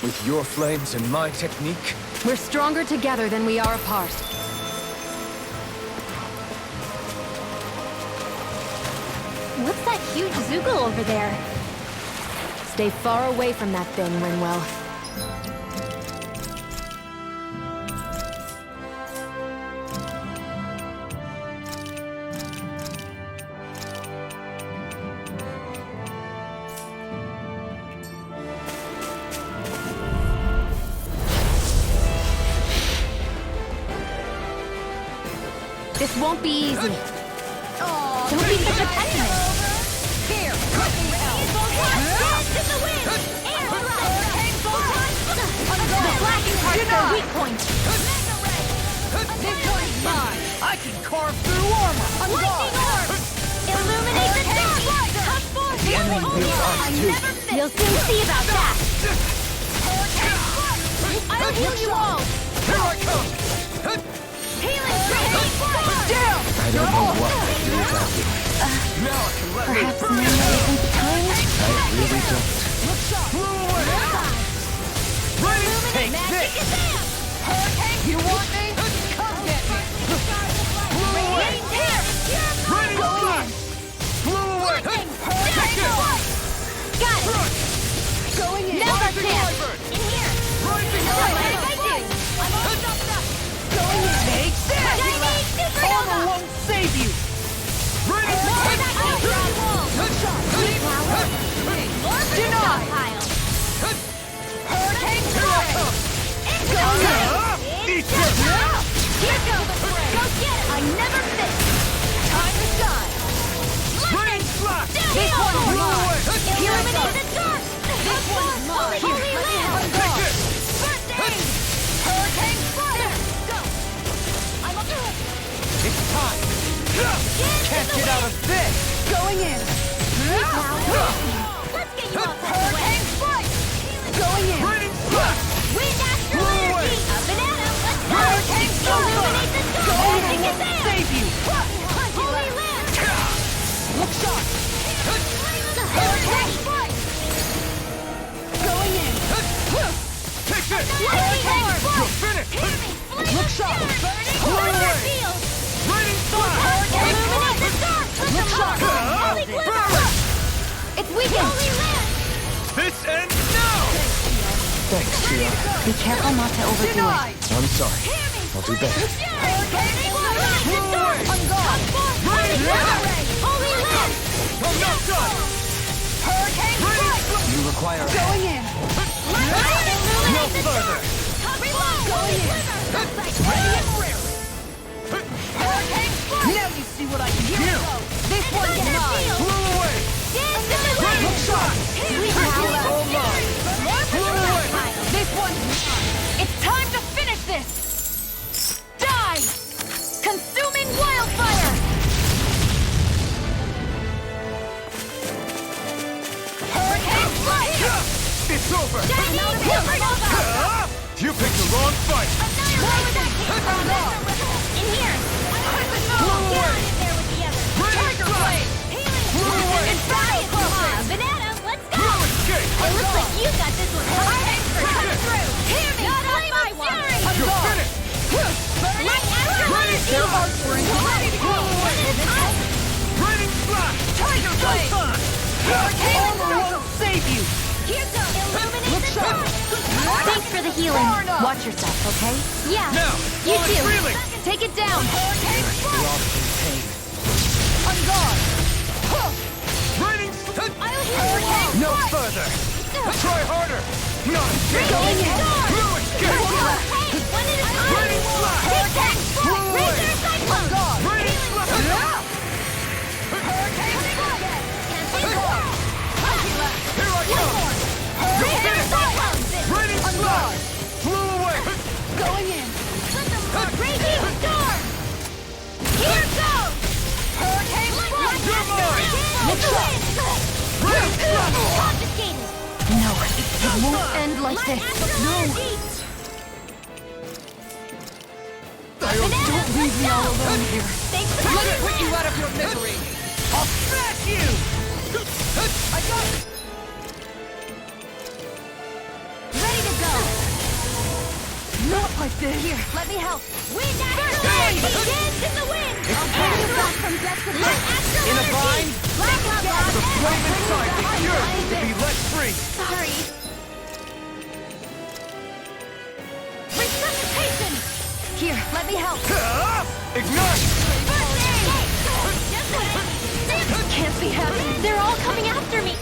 With your flames and my technique, We're stronger together than we are apart. What's that huge Zoogle over there? Stay far away from that thing, Rinwell. This won't be easy. Don't be such a pessimist. Here, dance in the wind! Air hurricane Vholran! The flashing parts are their weak point. This one's mine! I can carve through armor! Lightning orb! Illuminate the dark! Come forth! The enemy will I us too. never miss! You'll soon see about that. I'll heal you all! Here I come! Healing training! Down! I don't know what I'd do without you. Now I can let Perhaps now isn't the time? I really don't. Flew away! Ready? Take this! Hurricane, you want me? Come get me! Flew away! Ready? Fly! Flew away! Got it! Going in. Never Rising dip! Wyvern! In here! Rising What Wyvern! did I do? I'm all jumped up! Going in! Take this! Chinese supernova! Armor won't save you! Ready? More back up your wall! Denied! Hurricane Here I strike! come! Eat Here this! goes the fray! Go get it! I never miss! Time to shine! Rain slash! This one's Flew mine! away! Illuminate the dark! This one's mine! Holy land! Take this! First aid! Hurricane strike! Go! I'm up to it! It's time! Can't get out of this! Going in. Let's get you off that way! Hurricane strike! Going in. Rain slash! Wind astral Flew away. energy! Up and at 'em! Let's go! Hurricane strike! Illuminate the dark! Go Let's in! get there! Save you! Holy land! Look shot! Hurricane strike! Going in. Take this! Lightning orb! You're finished! Look shot! Flew away! Raining slash! Illuminate the dark! Look shot! Holy glimmer! It's weakened. Holy land! This ends now! Thanks, Tia. Be careful not to overdo it. I'm sorry. I'll do better. Holy land! I'm not done! Hurricane strike! You require Going in. No further! Going in! Hurricane strike! Now you see what I can do! This one's mine! Flew away! Dance in the wind! Look shot! All mine! Flew away! This one's mine! It's time to finish this! Die! Consuming wildfire! Hurricane strike! It's over! Chinese supernova! You picked the wrong fight! Annihilate that came from! In here! Flew away! Get in there with the others! Tiger Blade! Healing! Flew away! It's fire! Banana, let's go! No escape! It looks like you got this one hard. Come through! Hear me! Not on my fury! You're finished! Light astral energy! Their hearts were in Raining slash! Tiger Blade! Hurricane Armor won't save you! Here goes! Illuminate the dark! Thanks for the healing. Watch yourself, okay? Yeah! Now, You on too. freely! Take it down. Hurricane strike! On guard! Raining slash! I'll heal you! No further! Try harder! Not a chance! Going in! No escape! Hey! One at a time! Raining slash! Take that! Flew away! Razor cyclone! Raining slash! Hurricane strike! Can't be wrong! Here I come! Razor cyclone! Raining slash! Flew away! Going in. Raging storm! Here goes! Hurricane strike! You're mine! Confiscated! No, it won't end like Light this. astral energy! Don't leave me all alone here. Thanks for Let it put you out of your misery! I'll smash you! I got it! Ready to go! Not like this. Here, let me help. Wind astral energy! Dance in the wind! I'll bring you back from death to light astral In a energy! bind? Blackout! The flame inside is yours to be let free! Sorry. Resuscitation! Here, let me help. Ignite! First aid! Just wait! Can't be happening. They're all coming after me.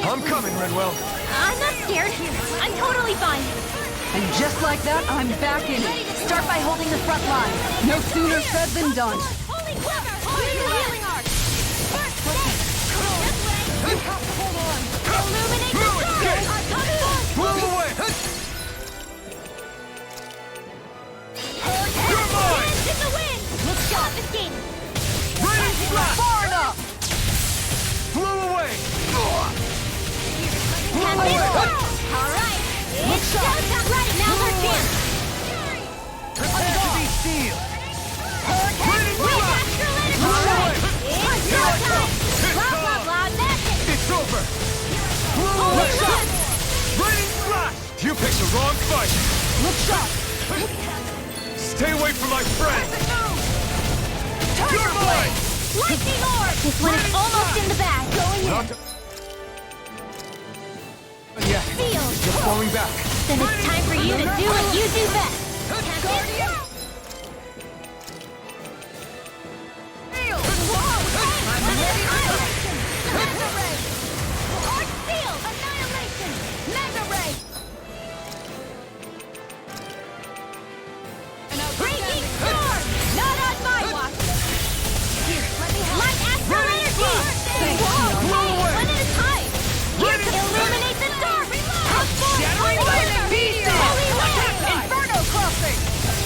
I'm coming, Redwell. I'm not scared. I'm totally fine. And just like that, I'm back in it. Start by holding the front line. No sooner said than done. Holy quiver! Healing arc! First step! This way! You have to hold on! Illuminate the stars! I'm coming on! Blow away! You're mine! Hands in the wind! Let's go! Confiscating! Raining blast! Far enough! Blow away! Captain Squirrel! Alright! It's showtime! Right, now's our chance! Prepare to be sealed! Raining blast! Alright! It's showtime! Blah, blah, blah, that's it! It's over! Blow Holy away! run! Raining blast! You picked the wrong fight! Look sharp! Stay away from my friend! Turner blade! Lightning orb! This one is almost in the bag. Going in. Yeah, Sealed. just falling back. Then it's time for you to do what you do best. Guardian! Sealed! Annihilation! Mega ray! Arc seal! Annihilation! Mega ray! Breaking storm! Not on my watch! Here, let me help. Light astral energy! Whoa, hey, one at a time! Here to illuminate the dark! Come forth! Holy wind! Inferno crossing!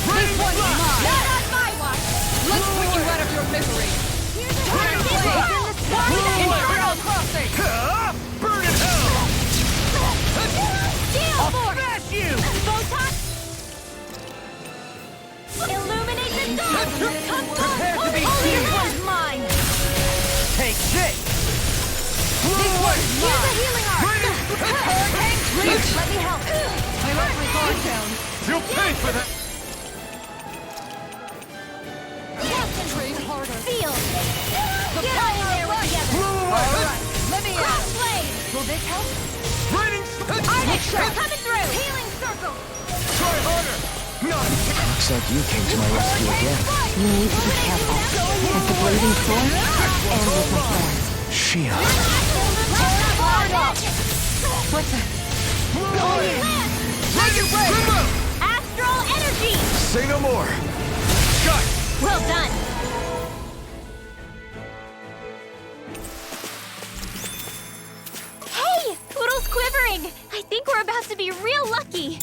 This one's mine! Not on my watch! Let's put you out of your misery! Turn this one in the sky! Inferno crossing! Burn in hell! Steel force! Smash you! Photon! Illuminate the dark! Come Prepare to be forth! This sealed. one's mine! Take this! This one's Here's a healing arc! Hurricane reach! Let me help! I let my guard down. You'll pay for that! Captain! Train harder. Field! Get out of there together! Blow away! Alright, let me out. Crossblade! Will this help? Raining Ardent Shot coming through! Healing circle! Try harder! No! Looks like you came to my rescue again. You need to be careful. With the blazing sword and with my friends. Shia. What's that? Make it rain! Astral energy! Say no more! Shut! Well done! Hey! Poodle's quivering! I think we're about to be real lucky!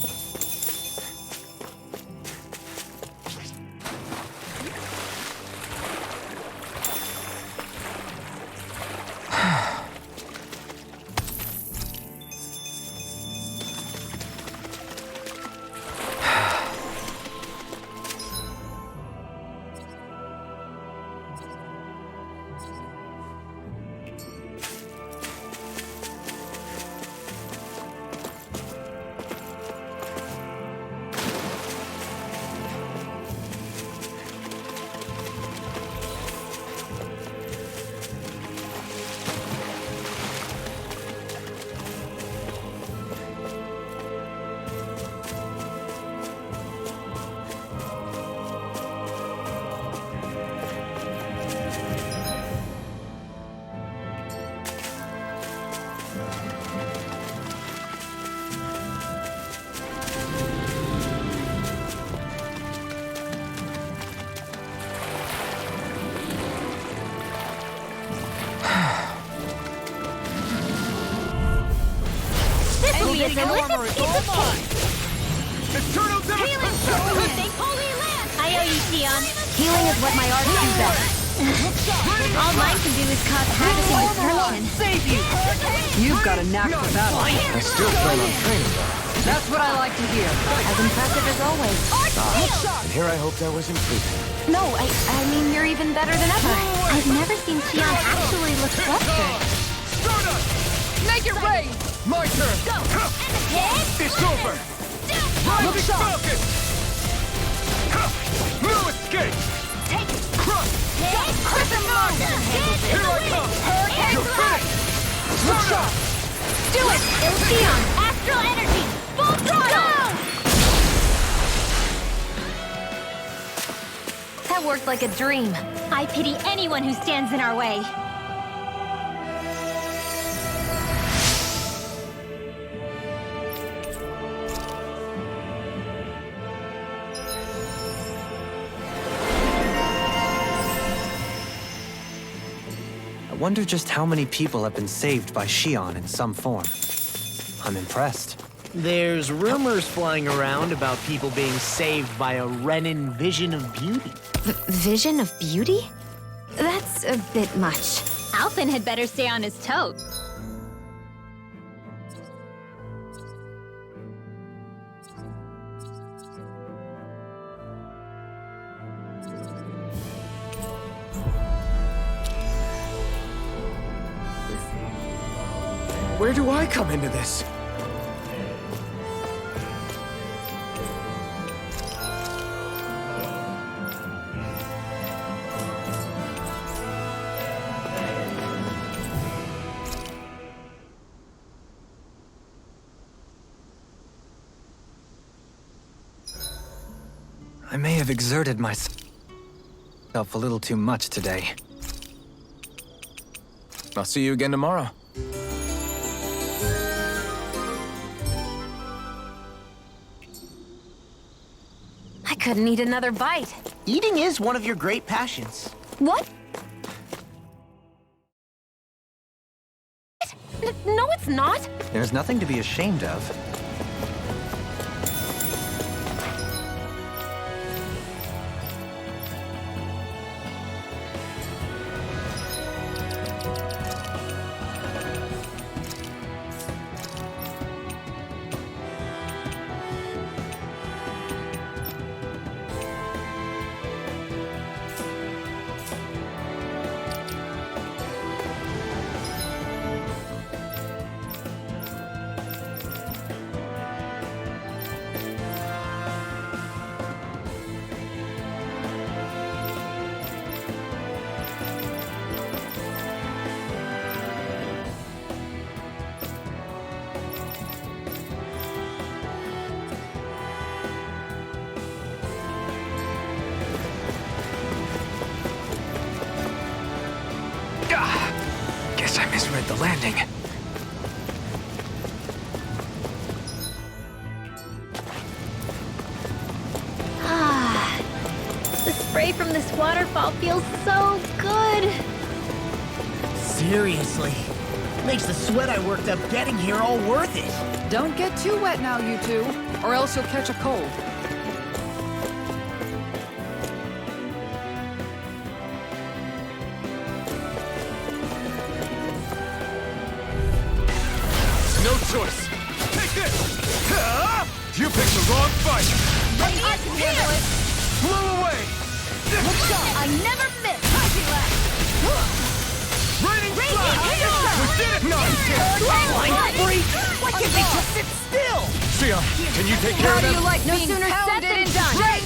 This is a delicious piece of cake! Eternal Healing circle with big holy land! I owe you, Tion. Healing is what my art do best. All mine can do is cause havoc and destruction. Save you! You've got a knack for battle. I still plan on training though. That's what I like to hear. As impressive as always. And here I hoped I was improving. No, I mean, you're even better than ever. I've never seen Tion actually look flustered. Stardust! Make it rain! My turn! Go! Hit! It's over! Rising Falcon! No escape! Take it! Crush! Hit! Crimson Monster! Here I come! Hurricane You're Blast! finished! Stardust! Do it! Illusion! Astral energy! Full throttle! That worked like a dream. I pity anyone who stands in our way. I wonder just how many people have been saved by Shion in some form. I'm impressed. There's rumors flying around about people being saved by a Renin vision of beauty. Vision of beauty? That's a bit much. Alphen had better stay on his toes. Where do I come into this? I may have exerted myself a little too much today. I'll see you again tomorrow. I couldn't eat another bite. Eating is one of your great passions. What? No, it's not. There's nothing to be ashamed of. Guess I misread the landing. The spray from this waterfall feels so good. Seriously. Makes the sweat I worked up getting here all worth it. Don't get too wet now, you two, or else you'll catch a cold. No choice. Take this! You picked the wrong fight! I can handle it! Blow away! I never miss! Raining Raging fire! Storm! We did it! No, you can't! Blind freak! Why can't they just sit still? Sion, can you take care How of do them? you like No being sooner said pounded than and done. done?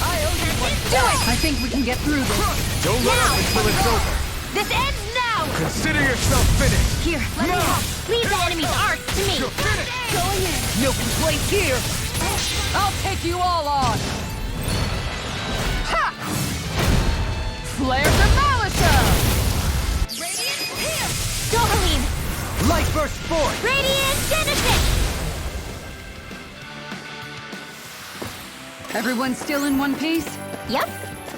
I owe you one. Do it! I think we can get through this. Don't let up until it's over. This ends now! Consider yourself finished. Here, let me help. Leave the enemy's arts to me. You're finished. Going in. No complaints here. I'll take you all on. Ha! Flare the Malisa! Radiant here! Doberline! Light burst forth. Radiant Genesis! Everyone still in one piece? Yep.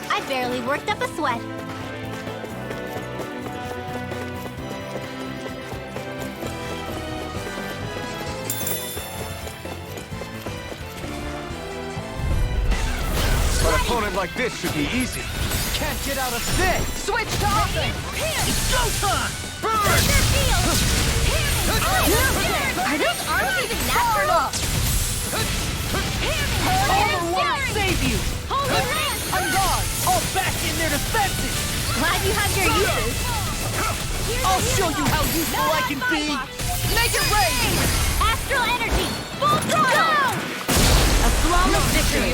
I barely worked up a sweat. An opponent like this should be easy. Can't get out of this. Switch to offense! It's showtime. Burn! Are those arms even natural? All will save you. Holy man! On guard. All back in their defenses. Glad you have your uses. I'll show you how useful I can be. Make it rain! Astral energy! Full throttle! A flawless victory.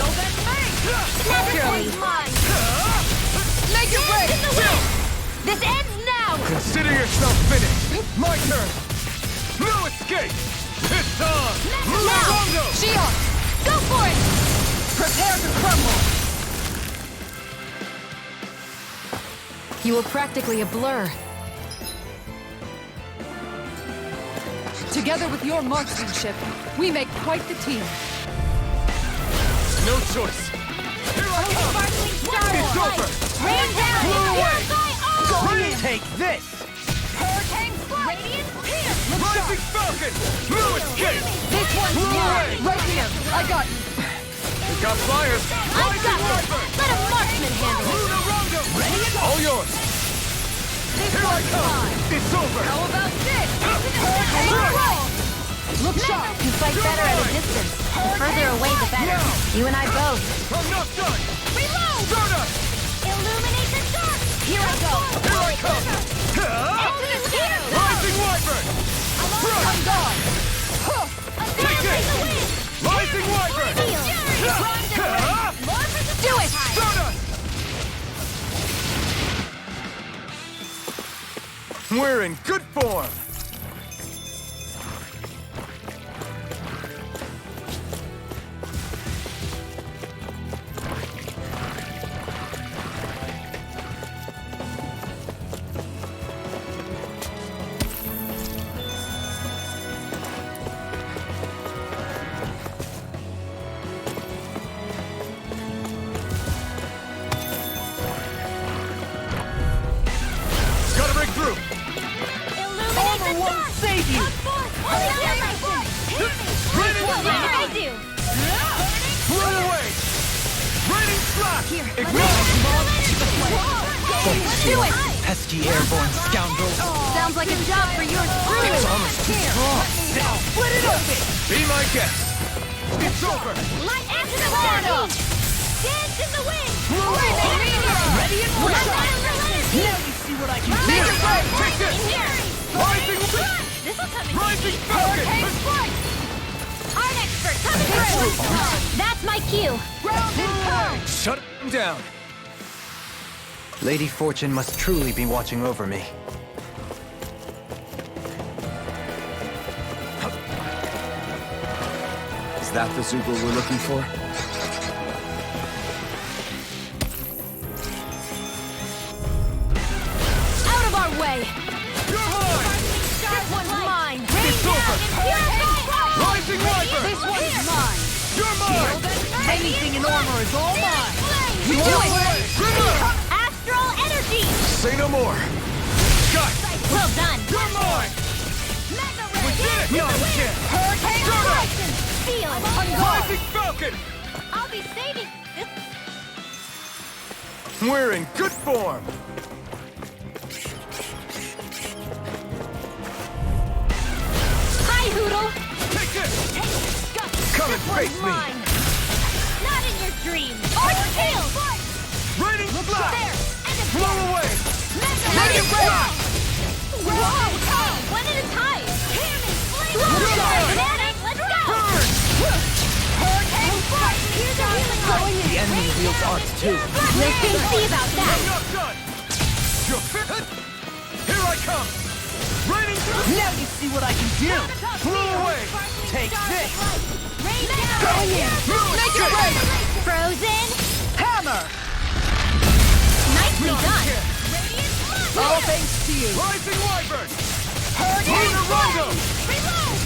Naturally mine! Make it rain! In the wind! This ends now! Consider yourself finished. My turn. No escape. It's on. Now! Shion, Go for it! prepare to crumble! You were practically a blur. Together with your marksmanship, we make quite the team. No choice. Here I come. Sparkling star! It's over. Rain down! Blow away. Purify all! Take this! Hurricane Strike! Radiant Pierce! Rising Falcon! Blue escape! This one's mine! Right here! I got you! We got flyers! I've got this! Let a marksman handle it! Luna Rondo! Ready to go! All yours! This Here I one's come! mine! It's over! How about this? Look sharp! You fight better at a distance. The further away, the better. You and I both. I'm not done! Reload! Stardust! Illuminate the dark! Here I go! Here I come! Into the spear! Rising Wyvern! I'm gone! Take this! Rising Wyvern! Do it! Stardust! We're in good form! Gotta break through! Illuminate the dark! Save you! What did I do? Blow away! Raining slash! Let's do it! Pesky airborne scoundrel. Sounds like a job for yours truly. It's almost too strong. Split it open! Be my guest! It's over! Light after the wind! Dance in the wind! Ready and Let push down the energy! Let me see what I can do! Make it right! Take this! In here! Rising This'll come in Rising handy. Falcon! Art expert coming through! That's my cue! Shut him down! Lady Fortune must truly be watching over me. Is that the Zubul we're looking for? Out of our way! You're mine! This one's mine! It's over! Rising Wyvern! This one's mine! You're mine! Anything in armor is all mine! You do it! Trigger! Astral energy! Say no more! Sky! Well done! You're mine! We did it! Not again! Hurricane Stardust! Feel! Rising Falcon! I'll be saving this. We're in good form! Hi, Hoodle! Take this! Come and This one's face me! mine! Not in your dreams! Overkill! Raining slash! There! And a Blow away! Radiant slash! Whoa! One at a time! Hear me! Fanatic, let's go! Burn! Hurricane Strike! Here's a healing heart! The enemy wields arts too. We'll soon see about I'm that! not done! You're fit! Here I come! Raining slash! Now you see what I can do! Blow away! Take this! Rain Going in! Make it rain! Frozen! Hammer! Nicely done! All thanks to you! Rising Wyvern! Hurricane Luna Rondo!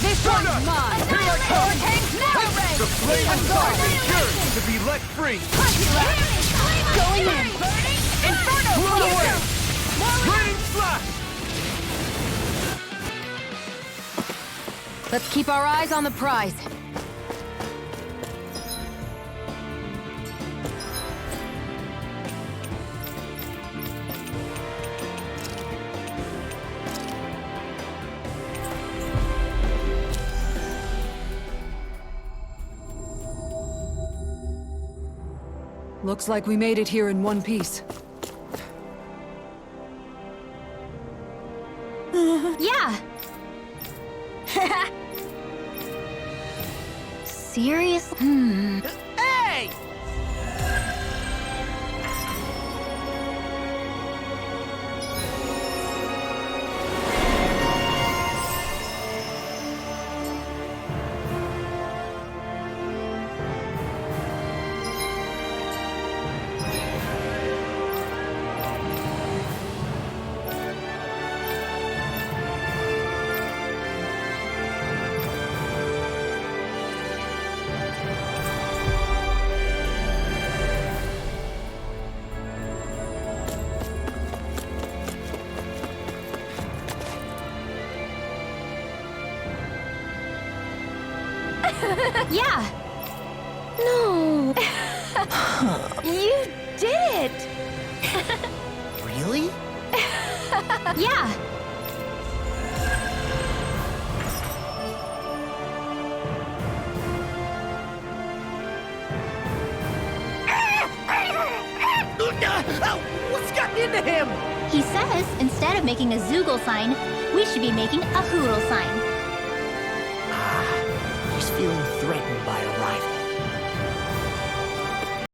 This one's Stardust! mine! Here I come! Hurricane The flame inside is yours to be let free! Going in! Inferno! Blow away! Raining slash! Let's keep our eyes on the prize. Looks like we made it here in one piece. Yeah! Serious? Hey! Yeah. No. You did it! Really? Yeah. What's gotten into him? He says, instead of making a Zoogle sign, we should be making a Hoodle sign. He's feeling threatened by a rival.